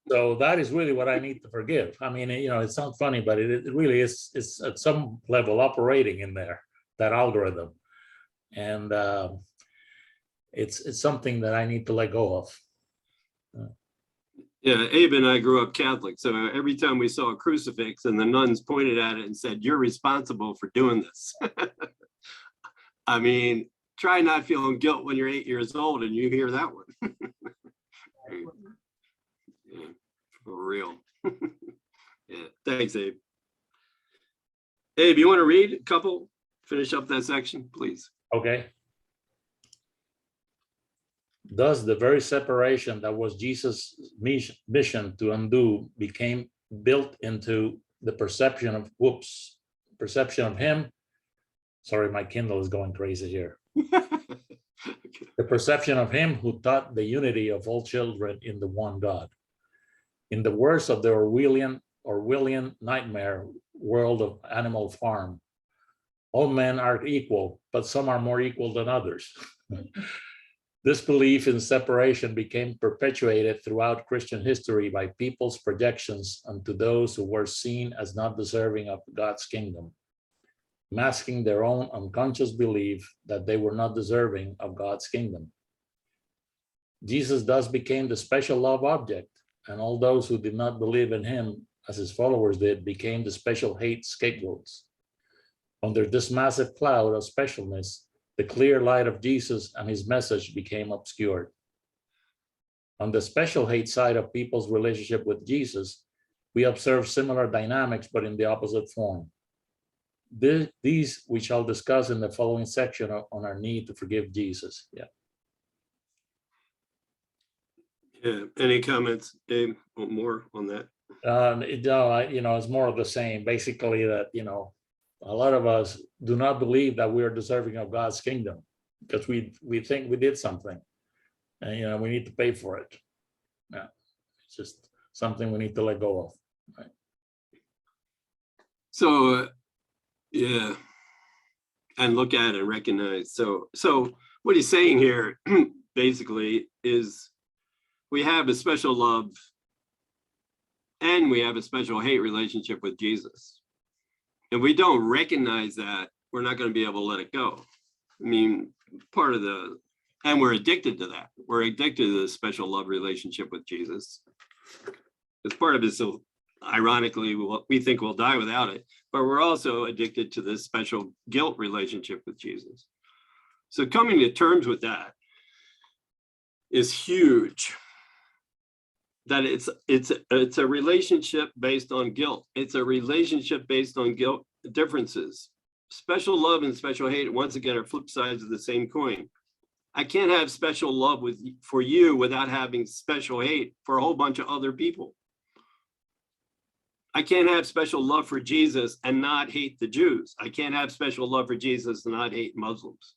So that is really what I need to forgive. I mean, it sounds funny, but it really is, it's at some level operating in there, that algorithm. And it's something that I need to let go of. Yeah, Abe and I grew up Catholic. So every time we saw a crucifix and the nuns pointed at it and said, "You're responsible for doing this." I mean, try not feeling guilt when you're 8 years old and you hear that one. Yeah, for real. Yeah, thanks, Abe. Abe, you want to read a couple? Finish up that section, please. Okay. Thus, the very separation that was Jesus' mission to undo became built into the perception of him. Sorry, my Kindle is going crazy here. The perception of him who taught the unity of all children in the one God. In the words of the Orwellian nightmare world of Animal Farm, all men are equal, but some are more equal than others. This belief in separation became perpetuated throughout Christian history by people's projections onto those who were seen as not deserving of God's kingdom, masking their own unconscious belief that they were not deserving of God's kingdom. Jesus thus became the special love object, and all those who did not believe in him as his followers did became the special hate scapegoats. Under this massive cloud of specialness, the clear light of Jesus and his message became obscured. On the special hate side of people's relationship with Jesus, we observe similar dynamics, but in the opposite form. These we shall discuss in the following section on our need to forgive Jesus. Yeah. Yeah. Any comments, Abe, more on that? It's more of the same. Basically, that a lot of us do not believe that we are deserving of God's kingdom because we think we did something, and we need to pay for it. Yeah, it's just something we need to let go of. Right? So, yeah, and look at it and recognize. So what he's saying here basically is we have a special love and we have a special hate relationship with Jesus. If we don't recognize that, we're not going to be able to let it go. I mean, and we're addicted to that. We're addicted to the special love relationship with Jesus. It's part of it. So ironically, we think we'll die without it, but we're also addicted to this special guilt relationship with Jesus. So coming to terms with that is huge. That it's a relationship based on guilt. It's a relationship based on guilt differences. Special love and special hate, once again, are flip sides of the same coin. I can't have special love for you without having special hate for a whole bunch of other people. I can't have special love for Jesus and not hate the Jews. I can't have special love for Jesus and not hate Muslims.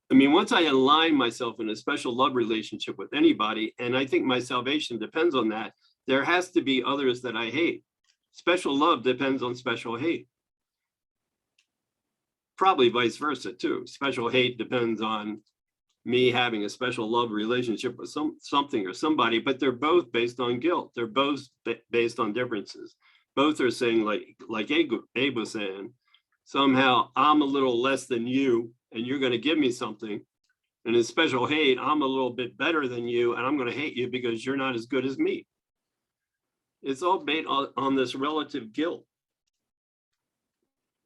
I mean, once I align myself in a special love relationship with anybody, and I think my salvation depends on that, there has to be others that I hate. Special love depends on special hate. Probably vice versa too. Special hate depends on me having a special love relationship with something or somebody, but they're both based on guilt. They're both based on differences. Both are saying, like Abe was saying, somehow I'm a little less than you and you're going to give me something. And in special hate, I'm a little bit better than you and I'm going to hate you because you're not as good as me. It's all based on this relative guilt.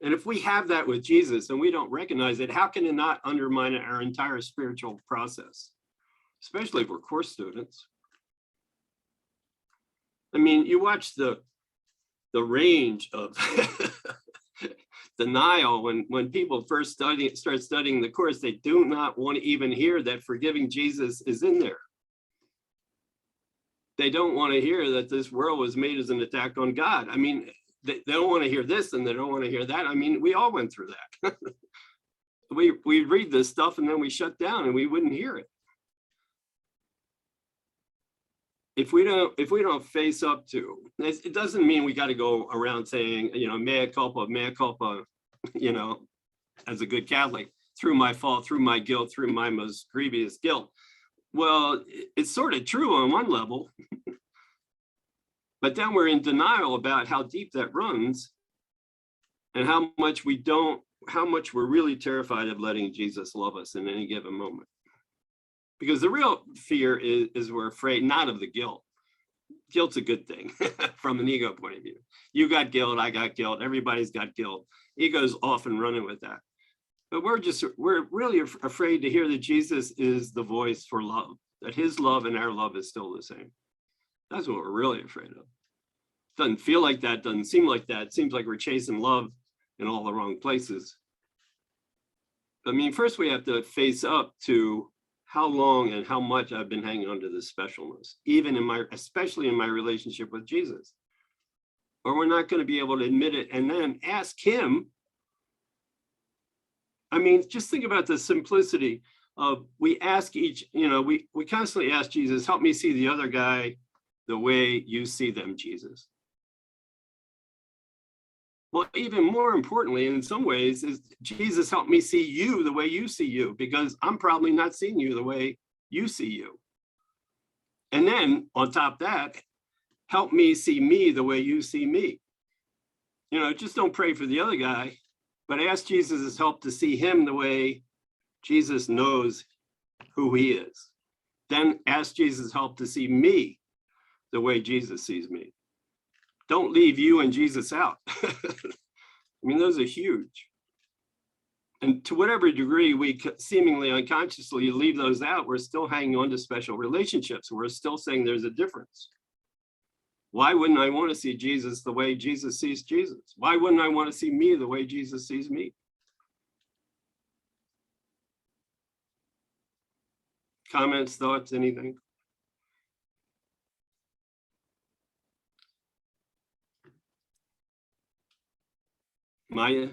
And if we have that with Jesus and we don't recognize it, how can it not undermine our entire spiritual process, especially if we're course students? I mean, you watch the range of denial when people first start studying the course, they do not want to even hear that forgiving Jesus is in there. They don't want to hear that this world was made as an attack on God. I mean, they don't want to hear this and they don't want to hear that. I mean, we all went through that. we read this stuff and then we shut down and we wouldn't hear it. If we don't face up to it, doesn't mean we got to go around saying, mea culpa, as a good Catholic, through my fault, through my guilt, through my most grievous guilt. Well, it's sort of true on one level, but then we're in denial about how deep that runs and how much we're really terrified of letting Jesus love us in any given moment. Because the real fear is we're afraid not of the guilt. Guilt's a good thing from an ego point of view. You got guilt, I got guilt, everybody's got guilt. Ego's often running with that. But we're really afraid to hear that Jesus is the voice for love, that his love and our love is still the same. That's what we're really afraid of. Doesn't feel like that, doesn't seem like that. It seems like we're chasing love in all the wrong places. I mean, first we have to face up to how long and how much I've been hanging on to this specialness, even especially in my relationship with Jesus. Or we're not going to be able to admit it and then ask him. I mean, just think about the simplicity of we ask each, we constantly ask Jesus, help me see the other guy the way you see them, Jesus. Well, even more importantly, in some ways, is Jesus, help me see you the way you see you, because I'm probably not seeing you the way you see you. And then on top of that, help me see me the way you see me. Just don't pray for the other guy, but ask Jesus' help to see him the way Jesus knows who he is. Then ask Jesus' help to see me the way Jesus sees me. Don't leave you and Jesus out. I mean, those are huge. And to whatever degree we seemingly unconsciously leave those out, we're still hanging on to special relationships. We're still saying there's a difference. Why wouldn't I want to see Jesus the way Jesus sees Jesus? Why wouldn't I want to see me the way Jesus sees me? Comments, thoughts, anything? Maya?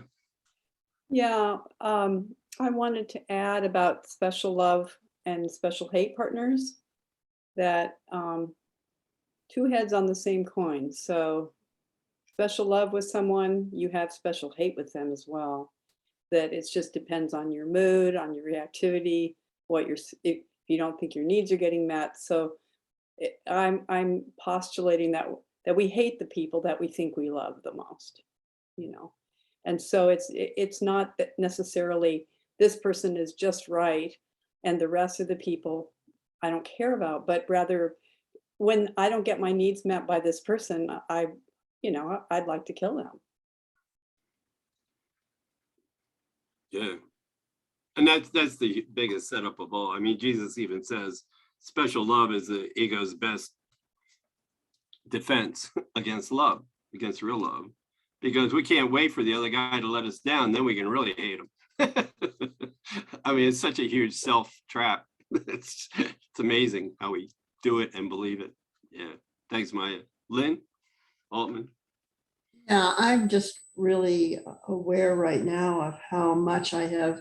Yeah, I wanted to add about special love and special hate partners, that two heads on the same coin. So special love with someone, you have special hate with them as well. That it just depends on your mood, on your reactivity, if you don't think your needs are getting met. So I'm postulating that we hate the people that we think we love the most, And so it's not that necessarily this person is just right and the rest of the people I don't care about, but rather when I don't get my needs met by this person, I'd like to kill them. Yeah. And that's the biggest setup of all. I mean, Jesus even says special love is the ego's best defense against love, against real love. Because we can't wait for the other guy to let us down, then we can really hate him. I mean, it's such a huge self-trap. It's amazing how we do it and believe it. Yeah. Thanks, Maya. Lynn Altman. Yeah, I'm just really aware right now of how much I have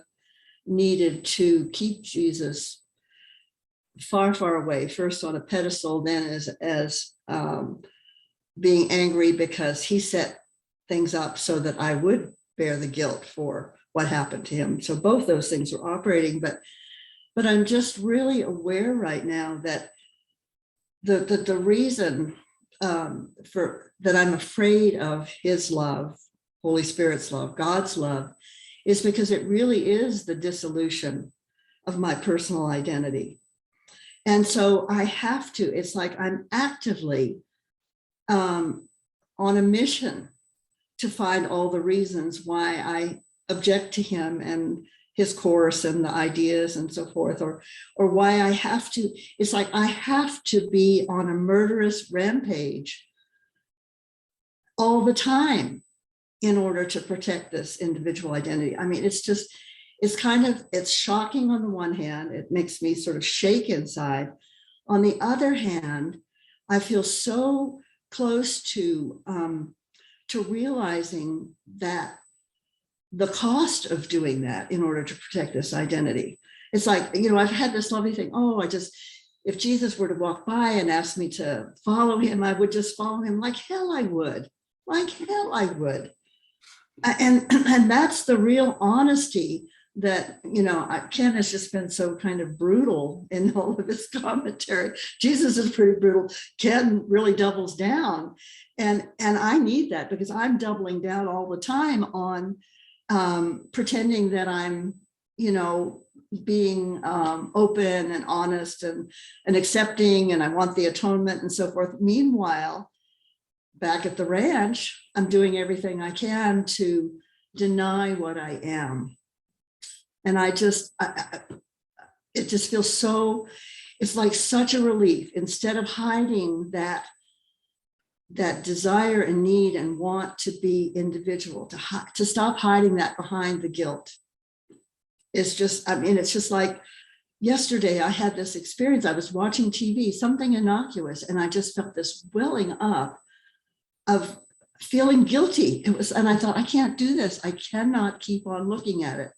needed to keep Jesus far, far away, first on a pedestal, then as being angry because he set things up so that I would bear the guilt for what happened to him. So both those things are operating, but I'm just really aware right now that the reason for that I'm afraid of his love, Holy Spirit's love, God's love, is because it really is the dissolution of my personal identity. And so I have to, it's like I'm actively on a mission to find all the reasons why I object to him and his course and the ideas and so forth, or why I have to, it's like I have to be on a murderous rampage all the time in order to protect this individual identity. I mean, it's just, it's shocking on the one hand, it makes me sort of shake inside. On the other hand, I feel so close to realizing that the cost of doing that in order to protect this identity. It's like, I've had this lovely thing, if Jesus were to walk by and ask me to follow him, I would just follow him like hell I would. And that's the real honesty that, Ken has just been so kind of brutal in all of his commentary. Jesus is pretty brutal. Ken really doubles down. And I need that because I'm doubling down all the time on pretending that I'm, being open and honest and accepting, and I want the atonement and so forth. Meanwhile, back at the ranch, I'm doing everything I can to deny what I am. And it just feels so, it's like such a relief. Instead of hiding that that desire and need and want to be individual, to stop hiding that behind the guilt. It's just, I mean, it's just like yesterday I had this experience. I was watching TV, something innocuous, and I just felt this welling up of feeling guilty. It was, and I thought, I can't do this. I cannot keep on looking at it.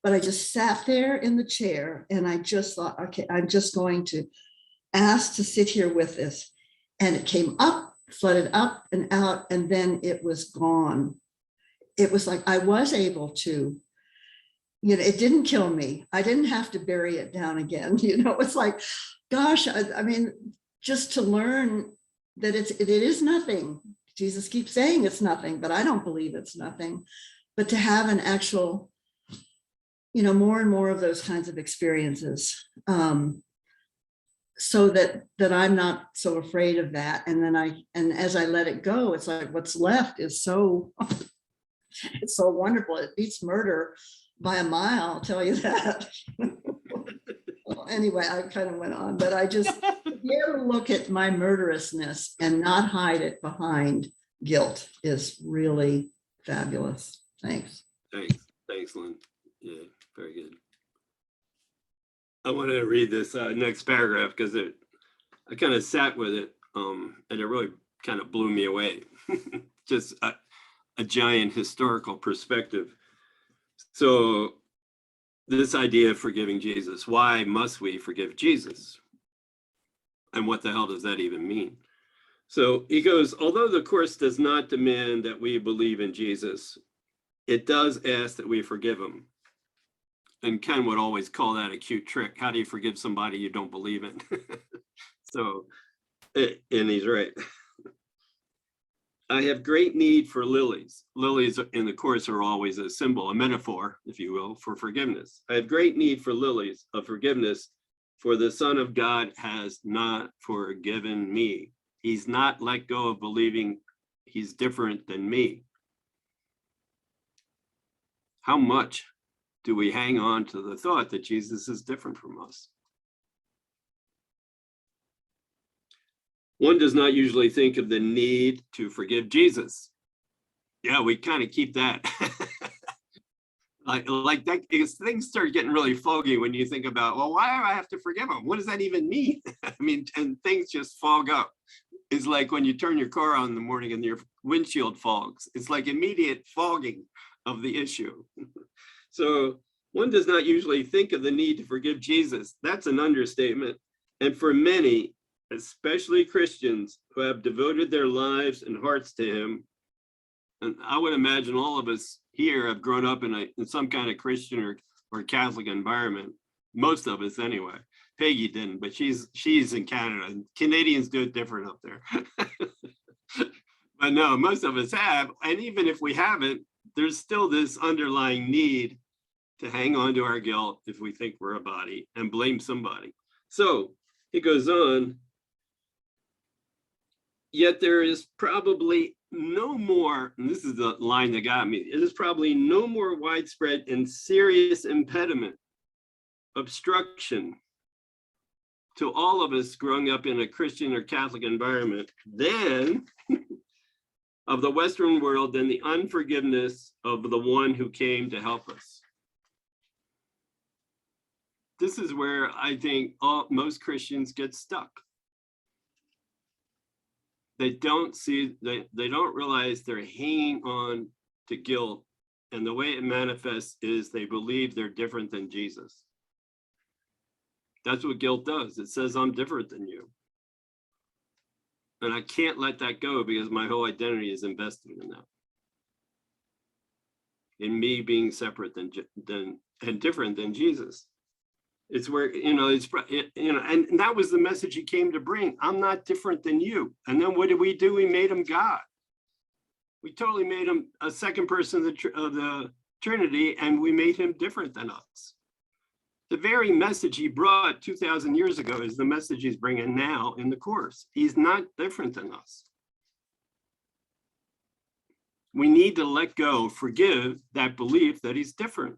But I just sat there in the chair and I just thought, okay, I'm just going to ask to sit here with this. And it came up, flooded up and out, and then it was gone. It was like I was able to, you know, it didn't kill me. I didn't have to bury it down again. You know, it's like, gosh, I mean, just to learn that it is nothing. Jesus keeps saying it's nothing, but I don't believe it's nothing. But to have an actual, you know, more and more of those kinds of experiences, so that I'm not so afraid of that. And then and as I let it go, it's like what's left is so, it's so wonderful. It beats murder by a mile, I'll tell you that. Well, anyway, I kind of went on, but I just be able to look at my murderousness and not hide it behind guilt is really fabulous. Thanks. Thanks, Lynn. Yeah, very good. I wanted to read this next paragraph because I kind of sat with it, and it really kind of blew me away. Just a giant historical perspective. So this idea of forgiving Jesus, why must we forgive Jesus? And what the hell does that even mean? So he goes, although the Course does not demand that we believe in Jesus, it does ask that we forgive him. And Ken would always call that a cute trick. How do you forgive somebody you don't believe in? So, and he's right. I have great need for lilies. Lilies in the Course are always a symbol, a metaphor, if you will, for forgiveness. I have great need for lilies of forgiveness, for the Son of God has not forgiven me. He's not let go of believing he's different than me. How much do we hang on to the thought that Jesus is different from us? One does not usually think of the need to forgive Jesus. Yeah, we kind of keep that. like that, things start getting really foggy when you think about, well, why do I have to forgive him? What does that even mean? I mean, and things just fog up. It's like when you turn your car on in the morning and your windshield fogs. It's like immediate fogging of the issue. So one does not usually think of the need to forgive Jesus. That's an understatement. And for many, especially Christians who have devoted their lives and hearts to him, and I would imagine all of us here have grown up in some kind of Christian or Catholic environment. Most of us anyway. Peggy didn't, but she's in Canada. And Canadians do it different up there. But no, most of us have. And even if we haven't, there's still this underlying need to hang on to our guilt if we think we're a body and blame somebody. So he goes on, yet there is probably no more, and this is the line that got me, it is probably no more widespread and serious impediment, obstruction to all of us growing up in a Christian or Catholic environment than of the Western world than the unforgiveness of the one who came to help us. This is where I think most Christians get stuck. They don't see, they don't realize they're hanging on to guilt, and the way it manifests is they believe they're different than Jesus. That's what guilt does. It says, I'm different than you. And I can't let that go because my whole identity is invested in that. In me being separate and different than Jesus. It's where, and that was the message he came to bring. I'm not different than you. And then what did we do? We made him God. We totally made him a second person of the Trinity, and we made him different than us. The very message he brought 2,000 years ago is the message he's bringing now in the Course. He's not different than us. We need to let go, forgive that belief that he's different.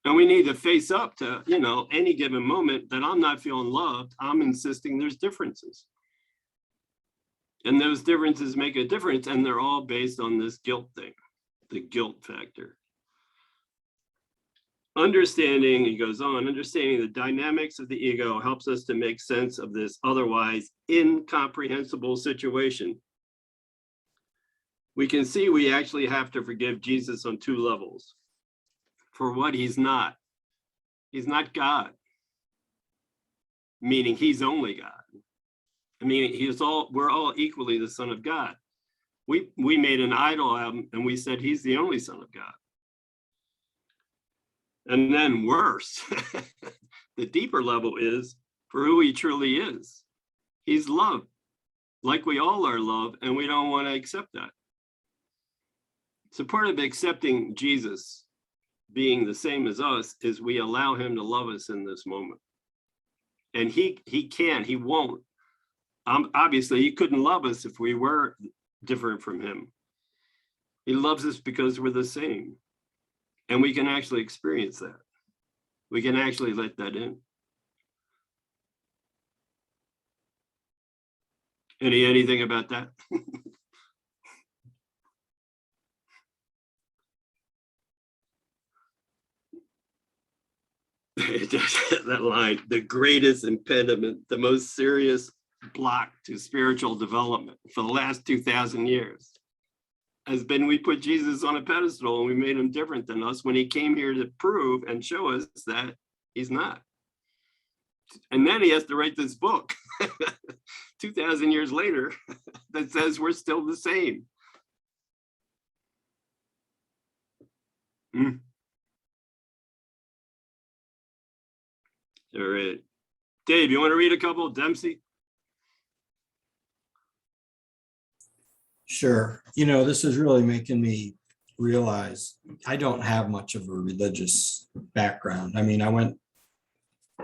And we need to face up to, any given moment that I'm not feeling loved, I'm insisting there's differences. And those differences make a difference, and they're all based on this guilt thing, the guilt factor. Understanding, he goes on, understanding the dynamics of the ego helps us to make sense of this otherwise incomprehensible situation. We can see we actually have to forgive Jesus on two levels. For what he's not. He's not God, meaning he's only God. I mean, we're all equally the Son of God. We made an idol of him and we said he's the only Son of God. And then worse, the deeper level is for who he truly is. He's love, like we all are love, and we don't want to accept that. So part of accepting Jesus being the same as us is we allow him to love us in this moment. And he won't. Obviously, he couldn't love us if we were different from him. He loves us because we're the same. And we can actually experience that. We can actually let that in. Anything about that? That line, the greatest impediment, the most serious block to spiritual development for the last 2,000 years has been we put Jesus on a pedestal and we made him different than us when he came here to prove and show us that he's not. And then he has to write this book 2,000 years later that says we're still the same. All right. Dave, you want to read a couple of Dempsey? Sure. You know, this is really making me realize I don't have much of a religious background. I mean, I went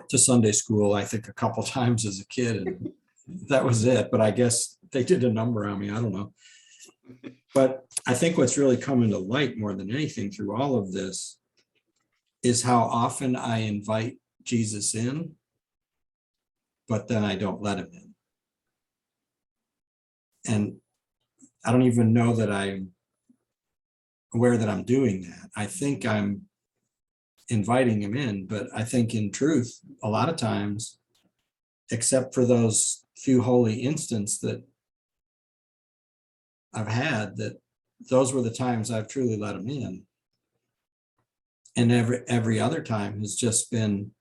to Sunday school, I think, a couple times as a kid, and that was it. But I guess they did a number on me. I don't know. But I think what's really coming to light more than anything through all of this is how often I invite Jesus in, but then I don't let him in. And I don't even know that I'm aware that I'm doing that. I think I'm inviting him in, but I think in truth, a lot of times, except for those few holy instants that I've had, that those were the times I've truly let him in. And every other time has just been,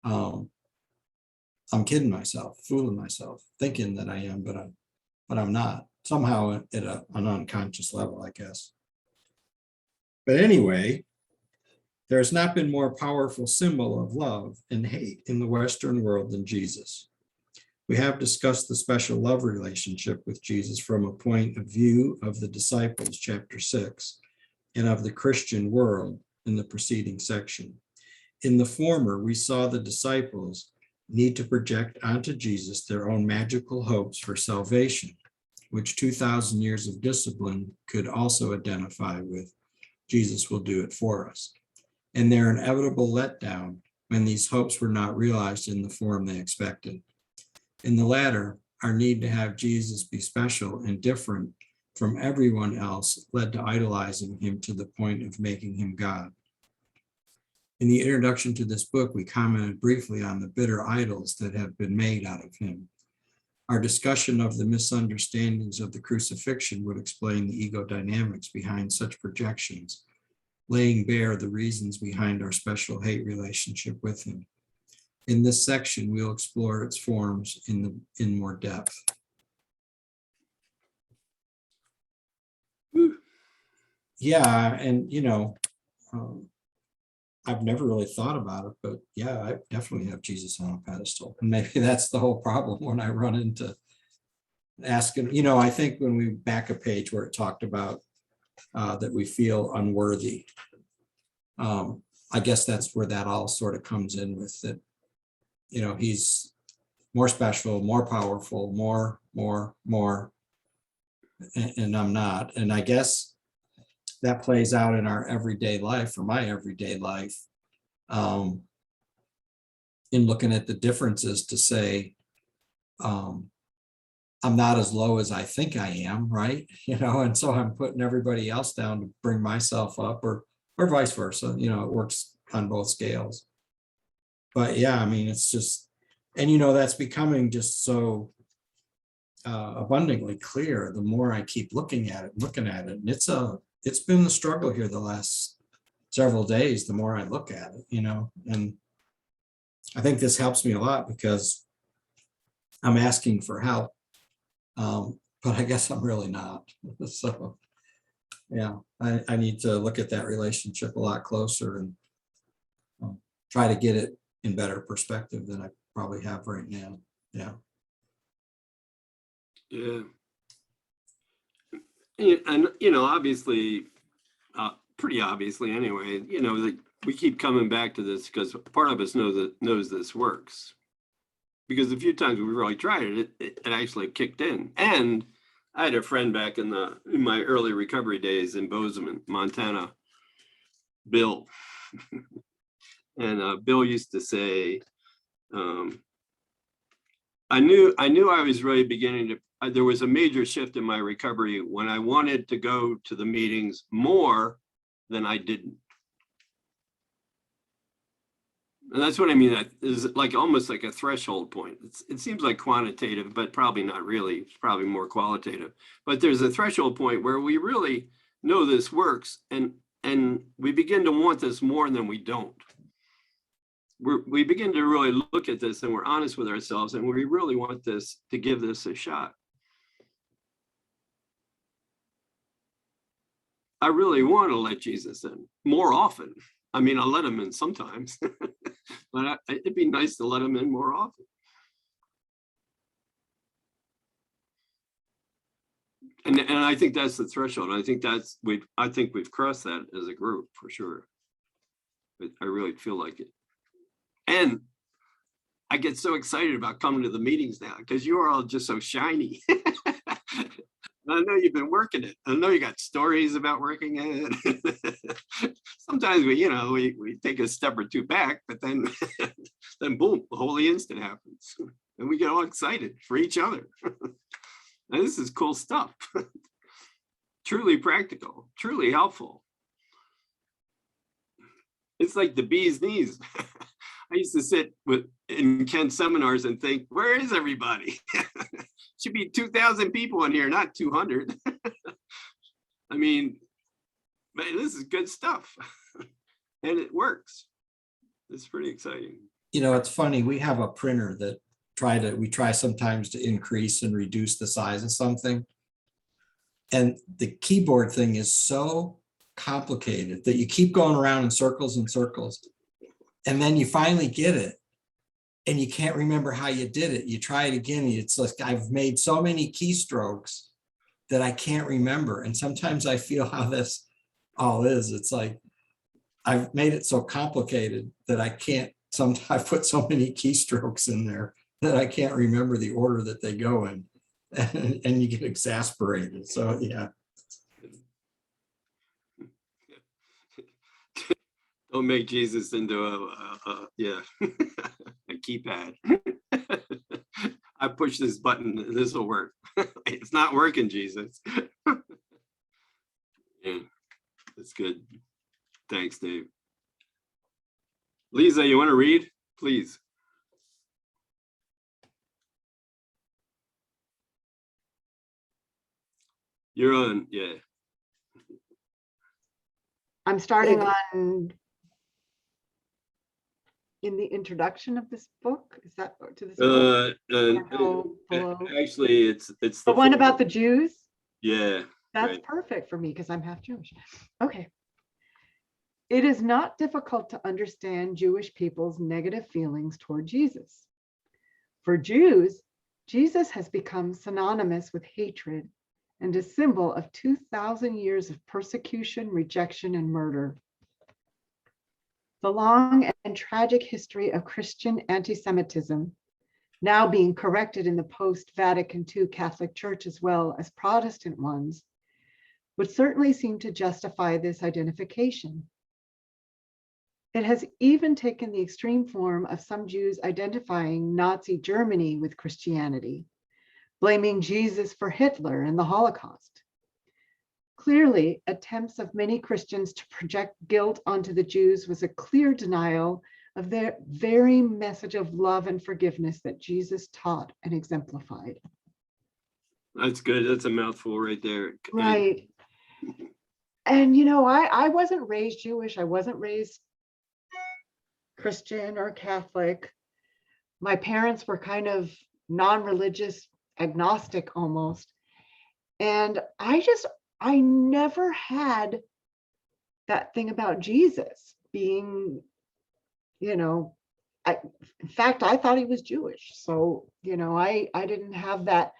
I'm kidding myself, fooling myself, thinking that I am, but I'm not. Somehow at an unconscious level, I guess. But anyway, there has not been more powerful symbol of love and hate in the Western world than Jesus. We have discussed the special love relationship with Jesus from a point of view of the disciples, chapter 6, and of the Christian world in the preceding section. In the former, we saw the disciples need to project onto Jesus their own magical hopes for salvation, which 2,000 years of discipline could also identify with. Jesus will do it for us. And their inevitable letdown when these hopes were not realized in the form they expected. In the latter, our need to have Jesus be special and different from everyone else led to idolizing him to the point of making him God. In the introduction to this book, we commented briefly on the bitter idols that have been made out of him. Our discussion of the misunderstandings of the crucifixion would explain the ego dynamics behind such projections, laying bare the reasons behind our special hate relationship with him. In this section, we'll explore its forms in more depth. Yeah, and you know, I've never really thought about it, but yeah, I definitely have Jesus on a pedestal. And maybe that's the whole problem when I run into asking, you know, I think when we back a page where it talked about that we feel unworthy, I guess that's where that all sort of comes in with that, you know, he's more special, more powerful, more, and I'm not. And I guess that plays out in our everyday life, or my everyday life, in looking at the differences to say, I'm not as low as I think I am, right? And so I'm putting everybody else down to bring myself up, or vice versa. It works on both scales. But yeah, I mean, it's just, and that's becoming just so abundantly clear the more I keep looking at it. And it's been the struggle here the last several days, the more I look at it, and I think this helps me a lot because I'm asking for help. But I guess I'm really not. So yeah, I need to look at that relationship a lot closer and try to get it in better perspective than I probably have right now. Yeah. Yeah. And, obviously, pretty obviously anyway, that we keep coming back to this because part of us knows this works. Because a few times we really tried it, it actually kicked in. And I had a friend back in my early recovery days in Bozeman, Montana, Bill. And Bill used to say, I knew I was really beginning to, there was a major shift in my recovery when I wanted to go to the meetings more than I didn't. And that's what I mean. That is like almost like a threshold point. It seems like quantitative, but probably not really. It's probably more qualitative. But there's a threshold point where we really know this works, and we begin to want this more than we don't. We begin to really look at this, and we're honest with ourselves, and we really want this to give this a shot. I really want to let Jesus in more often. I mean, I'll let him in sometimes, but it'd be nice to let him in more often. And I think that's the threshold. I think we've crossed that as a group for sure. But I really feel like it. And I get so excited about coming to the meetings now because you are all just so shiny. I know you've been working it. I know you got stories about working it. Sometimes we take a step or two back, but then boom, the holy instant happens. And we get all excited for each other. And this is cool stuff. Truly practical, truly helpful. It's like the bee's knees. I used to sit in Kent seminars and think, where is everybody? Should be 2,000 people in here, not 200. I mean, man, this is good stuff. And it works. It's pretty exciting. It's funny. We have a printer that we try sometimes to increase and reduce the size of something. And the keyboard thing is so complicated that you keep going around in circles and circles. And then you finally get it. And you can't remember how you did it. You try it again. It's like I've made so many keystrokes that I can't remember. And sometimes I feel how this all is. It's like I've made it so complicated that I can't. I put so many keystrokes in there that I can't remember the order that they go in, and you get exasperated. So yeah. Don't make Jesus into a keypad. I push this button, this will work. It's not working, Jesus. Yeah, that's good. Thanks, Dave. Lisa, you want to read, please? You're on, yeah. I'm starting on in the introduction of this book. Is that to this book? Actually, it's the one about the Jews. Yeah, that's right. Perfect for me because I'm half Jewish. Okay. It is not difficult to understand Jewish people's negative feelings toward Jesus. For Jews, Jesus has become synonymous with hatred and a symbol of 2,000 years of persecution, rejection, and murder. The long and tragic history of Christian anti-Semitism, now being corrected in the post-Vatican II Catholic Church as well as Protestant ones, would certainly seem to justify this identification. It has even taken the extreme form of some Jews identifying Nazi Germany with Christianity, blaming Jesus for Hitler and the Holocaust. Clearly, attempts of many Christians to project guilt onto the Jews was a clear denial of their very message of love and forgiveness that Jesus taught and exemplified. That's good. That's a mouthful right there. Right. And, you know, I wasn't raised Jewish. I wasn't raised Christian or Catholic. My parents were kind of non-religious, agnostic almost. And I never had that thing about Jesus being, you know, in fact, I thought he was Jewish. So, you know, I didn't have that.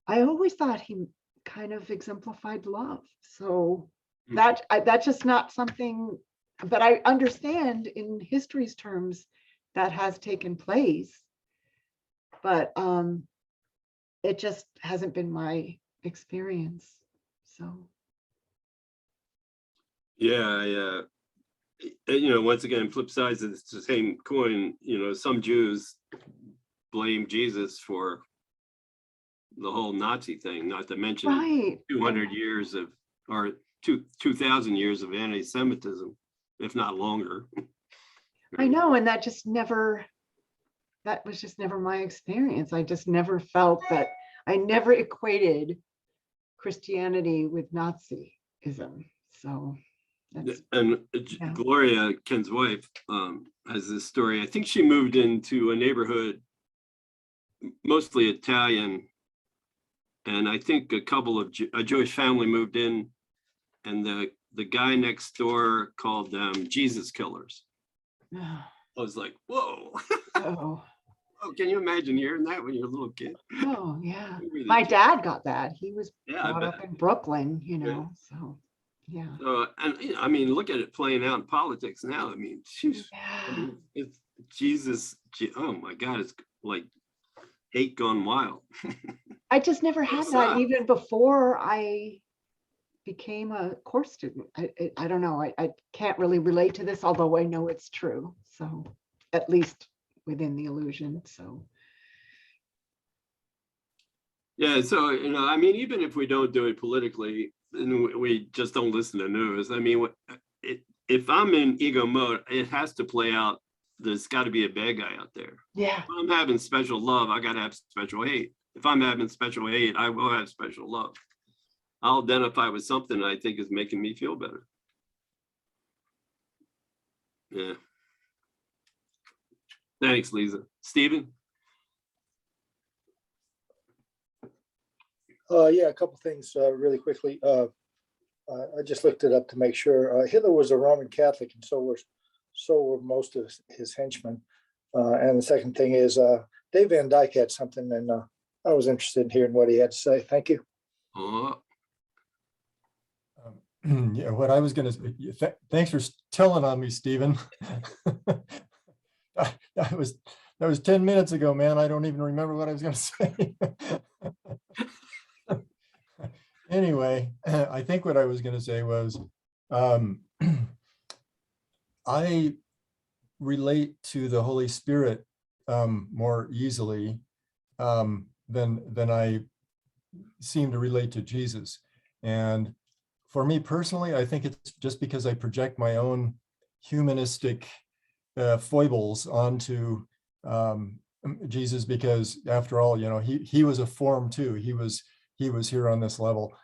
I always thought he kind of exemplified love. So that's just not something, but I understand in history's terms that has taken place, but it just hasn't been my experience. So. Yeah, you know, once again, flip sides of the same coin, you know, some Jews blame Jesus for the whole Nazi thing, not to mention 200 years of, or 2,000 years of anti-Semitism, if not longer. I know, and that was just never my experience. I just never felt that, I never equated Christianity with Nazism. So that's, and yeah. Gloria, Ken's wife, has this story. I think she moved into a neighborhood, mostly Italian, and I think a couple of a Jewish family moved in, and the guy next door called them Jesus killers. I was like, whoa. Oh. Oh, can you imagine hearing that when you're a little kid? Oh yeah. My dad got that. He was brought up in Brooklyn, you know, so yeah. And you know, I mean, look at it playing out in politics now. I mean, I mean, it's Jesus. Oh my God, it's like hate gone wild. I just never had that even before I became a course student. I don't know. I can't really relate to this, although I know it's true. So at least within the illusion. So. Yeah. So, you know, I mean, even if we don't do it politically and we just don't listen to news, I mean, if I'm in ego mode, it has to play out. There's got to be a bad guy out there. Yeah. If I'm having special love, I got to have special hate. If I'm having special hate, I will have special love. I'll identify with something I think is making me feel better. Yeah. Thanks, Lisa. Stephen? Yeah, a couple things really quickly. I just looked it up to make sure. Hitler was a Roman Catholic, and so were most of his henchmen. And the second thing is Dave Van Dyke had something, and I was interested in hearing what he had to say. Thank you. Yeah, what I was going to say, thanks for telling on me, Stephen. That was 10 minutes ago, man. I don't even remember what I was going to say. Anyway, I think what I was going to say was I relate to the Holy Spirit more easily than I seem to relate to Jesus. And for me personally, I think it's just because I project my own humanistic foibles onto Jesus, because after all, you know, he was a form too. He was here on this level.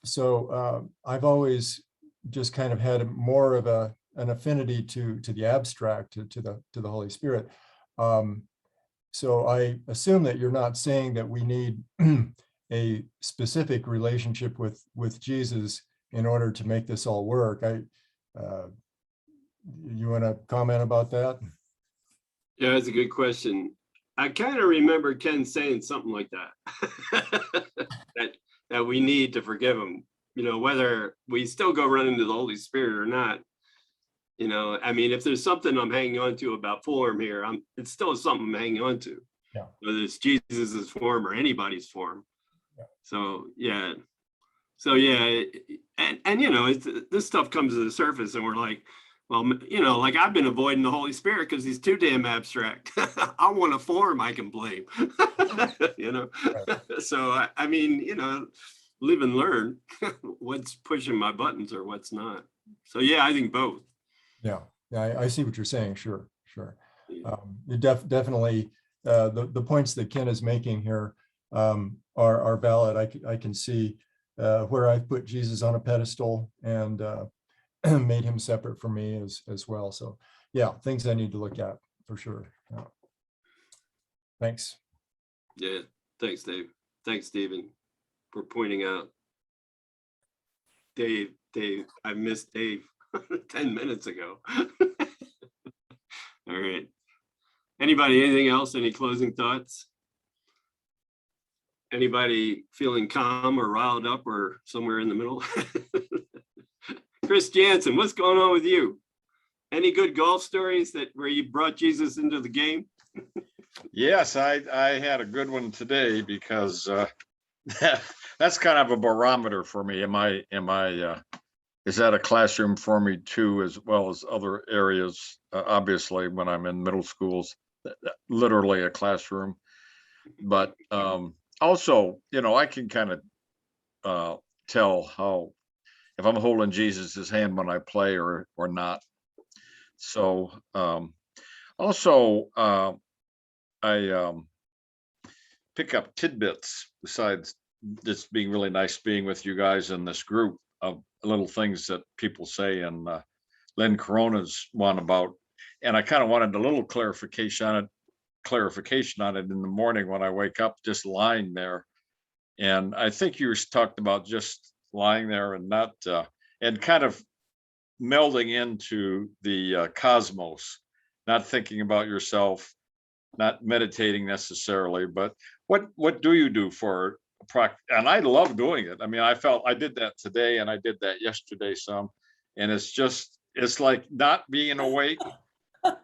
So I've always just kind of had more of an affinity to the abstract, to the Holy Spirit. So I assume that you're not saying that we need a specific relationship with Jesus in order to make this all work. You want to comment about that? Yeah, that's a good question. I kind of remember Ken saying something like that, that we need to forgive him, you know, whether we still go run into the Holy Spirit or not. You know, I mean, if there's something I'm hanging on to about form here, it's still something I'm hanging on to, yeah. Whether it's Jesus's form or anybody's form. Yeah. So yeah, and you know, this stuff comes to the surface, and we're like, Well, you know, like I've been avoiding the Holy Spirit because he's too damn abstract. I want a form I can blame, you know? So, I mean, you know, live and learn what's pushing my buttons or what's not. So, yeah, I think both. Yeah, I see what you're saying. Sure. You definitely, the points that Ken is making here are valid. I can see where I've put Jesus on a pedestal and made him separate from me as well. So yeah, things I need to look at for sure. Yeah. Thanks. Yeah, thanks, Dave. Thanks, Stephen, for pointing out. Dave, I missed Dave 10 minutes ago. All right. Anybody, anything else? Any closing thoughts? Anybody feeling calm or riled up or somewhere in the middle? Chris Jansen, what's going on with you? Any good golf stories where you brought Jesus into the game? Yes, I had a good one today because that's kind of a barometer for me. Is that a classroom for me too, as well as other areas? Obviously, when I'm in middle schools, literally a classroom. But also, you know, I can kind of tell how, if I'm holding Jesus's hand when I play or not. So also, I pick up tidbits besides just being really nice being with you guys in this group of little things that people say, and Lynn Corona's one about, and I kind of wanted a little clarification on it in the morning when I wake up, just lying there. And I think you talked about just lying there and not and kind of melding into the cosmos, not thinking about yourself, not meditating necessarily, but what do you do for and I love doing it. I mean, I felt I did that today and I did that yesterday some, and it's like not being awake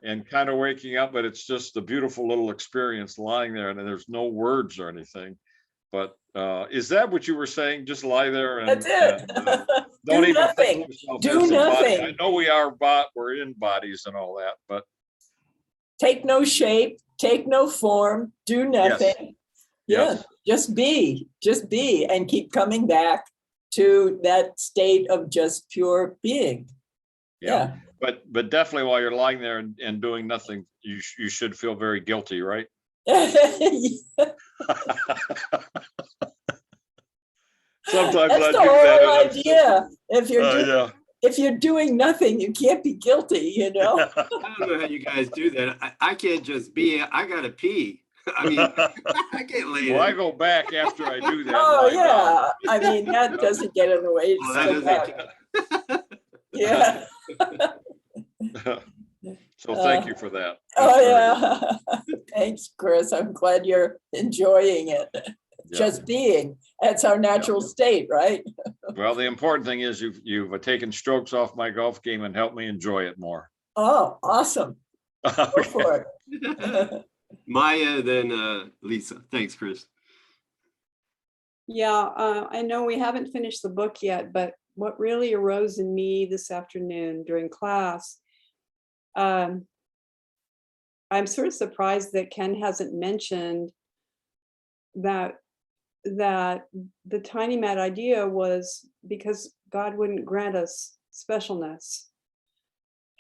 and kind of waking up, but it's just a beautiful little experience lying there, and there's no words or anything. But is that what you were saying? Just lie there and, That's it. don't Do even nothing. think of yourself Do as a body. nothing. I know we're in bodies and all that, but Take no shape, take no form, do nothing. yes. Yeah, just be, and keep coming back to that state of just pure being. Yeah. But definitely while you're lying there and doing nothing, you should feel very guilty, right? Sometimes That's I the do that. whole idea. If you're doing nothing, you can't be guilty, you know? I don't know how you guys do that. I can't just be, I gotta pee. I mean, I can't lay Well, I there. go back after I do that. Oh, lie down. yeah. I mean, that doesn't get in the way. It's Well, that still doesn't back. Yeah. So thank you for that. Oh, yeah. Thanks, Chris. I'm glad you're enjoying it. Yeah. Just being. That's our natural state, right? Well, the important thing is you've taken strokes off my golf game and helped me enjoy it more. Oh, awesome. Go for it. Maya, then Lisa. Thanks, Chris. Yeah, I know we haven't finished the book yet, but what really arose in me this afternoon during class, I'm sort of surprised that Ken hasn't mentioned that the tiny mad idea was because God wouldn't grant us specialness.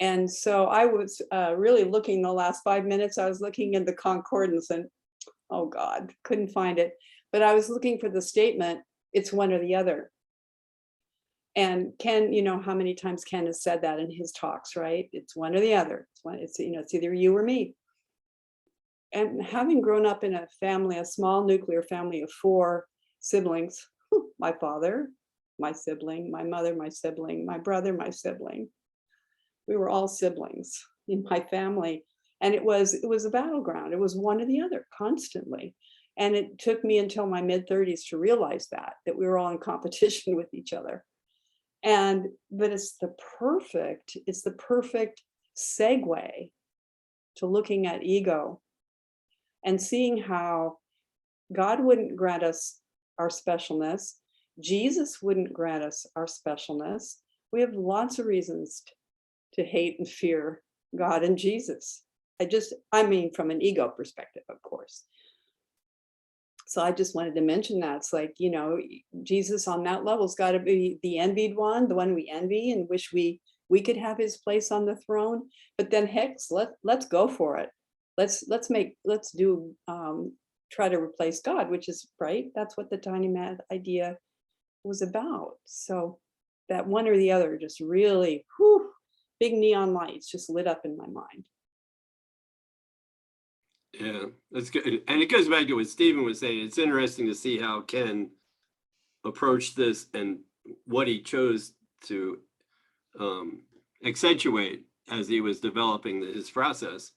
And so I was really looking the last 5 minutes, I was looking in the concordance and, oh God, couldn't find it. But I was looking for the statement, it's one or the other. And Ken, you know how many times Ken has said that in his talks, right? It's one or the other. It's either you or me. And having grown up in a family, a small nuclear family of 4 siblings, my father, my sibling, my mother, my sibling, my brother, my sibling. We were all siblings in my family. And it was a battleground. It was one or the other constantly. And it took me until my mid-30s to realize that we were all in competition with each other. But it's the perfect segue to looking at ego and seeing how God wouldn't grant us our specialness. Jesus wouldn't grant us our specialness. We have lots of reasons to hate and fear God and Jesus. I mean, from an ego perspective, of course. So I just wanted to mention that. It's like, you know, Jesus on that level's got to be the envied one, the one we envy and wish we could have his place on the throne. But then heck, let's go for it. Let's try to replace God, which is right. That's what the tiny mad idea was about. So that one or the other just really, whew, big neon lights just lit up in my mind. Yeah, that's good. And it goes back to what Stephen was saying. It's interesting to see how Ken approached this and what he chose to accentuate as he was developing his process.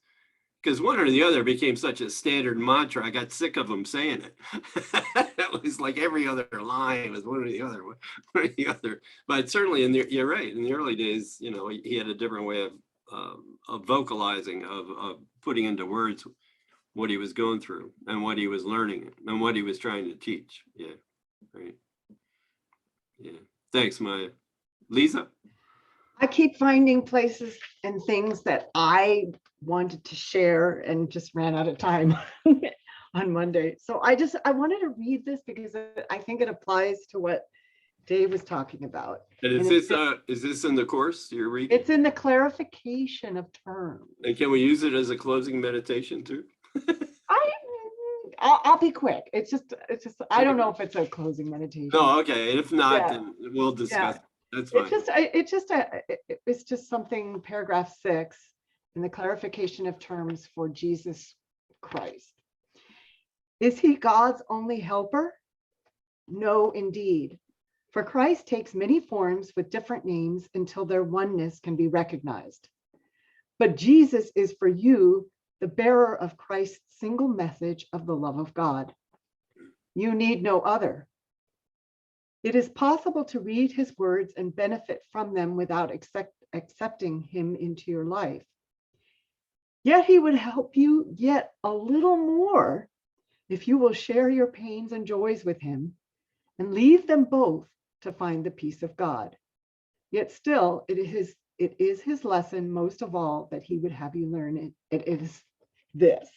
Because one or the other became such a standard mantra, I got sick of him saying it. It was like every other line was one or the other, one or the other. But certainly, you're right. In the early days, you know, he had a different way of vocalizing, of putting into words what he was going through and what he was learning and what he was trying to teach. Yeah, right. Yeah. Thanks, Maya. Lisa? I keep finding places and things that I wanted to share and just ran out of time on Monday. So I wanted to read this because I think it applies to what Dave was talking about. And is this in the course you're reading? It's in the clarification of terms. And can we use it as a closing meditation too? I'll be quick. It's just I don't know if it's a closing meditation. No, okay. If not, Yeah. then we'll discuss. Yeah. That's fine. It's just something, paragraph 6, in the clarification of terms for Jesus Christ. Is he God's only helper? No, indeed. For Christ takes many forms with different names until their oneness can be recognized. But Jesus is for you the bearer of Christ's single message of the love of God. You need no other. It is possible to read his words and benefit from them without accepting him into your life. Yet he would help you yet a little more if you will share your pains and joys with him and leave them both to find the peace of God. Yet still, it is his lesson most of all that he would have you learn. It is this: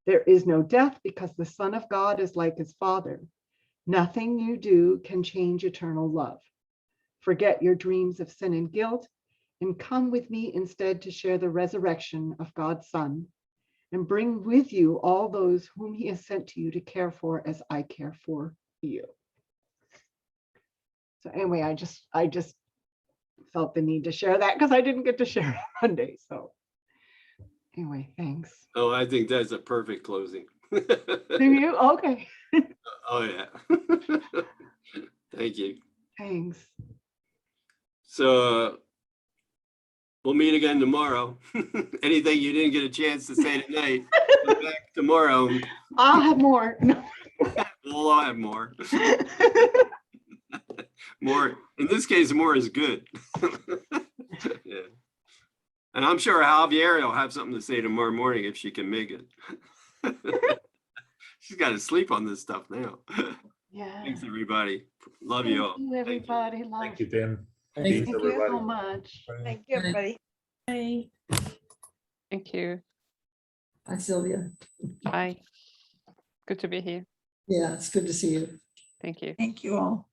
there is no death because the Son of God is like his Father. Nothing you do can change eternal love. Forget your dreams of sin and guilt and come with me instead to share the resurrection of God's Son, and bring with you all those whom he has sent to you to care for as I care for you. So anyway, I just felt the need to share that because I didn't get to share it Monday. So anyway, thanks. Oh, I think that's a perfect closing. Do you? Okay. Oh, yeah. Thank you. Thanks. So we'll meet again tomorrow. Anything you didn't get a chance to say tonight, come back tomorrow. I'll have more. We'll all have more. More. In this case, more is good. Yeah. And I'm sure Javier will have something to say tomorrow morning if she can make it. She's got to sleep on this stuff now. Yeah. Thanks, everybody. Love you all. Thank you, everybody. Thank you, Tim. Thank Peace, you everybody. so much. Thank you, everybody. Bye. Thank you. Hi, Sylvia. Bye. Good to be here. Yeah, it's good to see you. Thank you. Thank you all.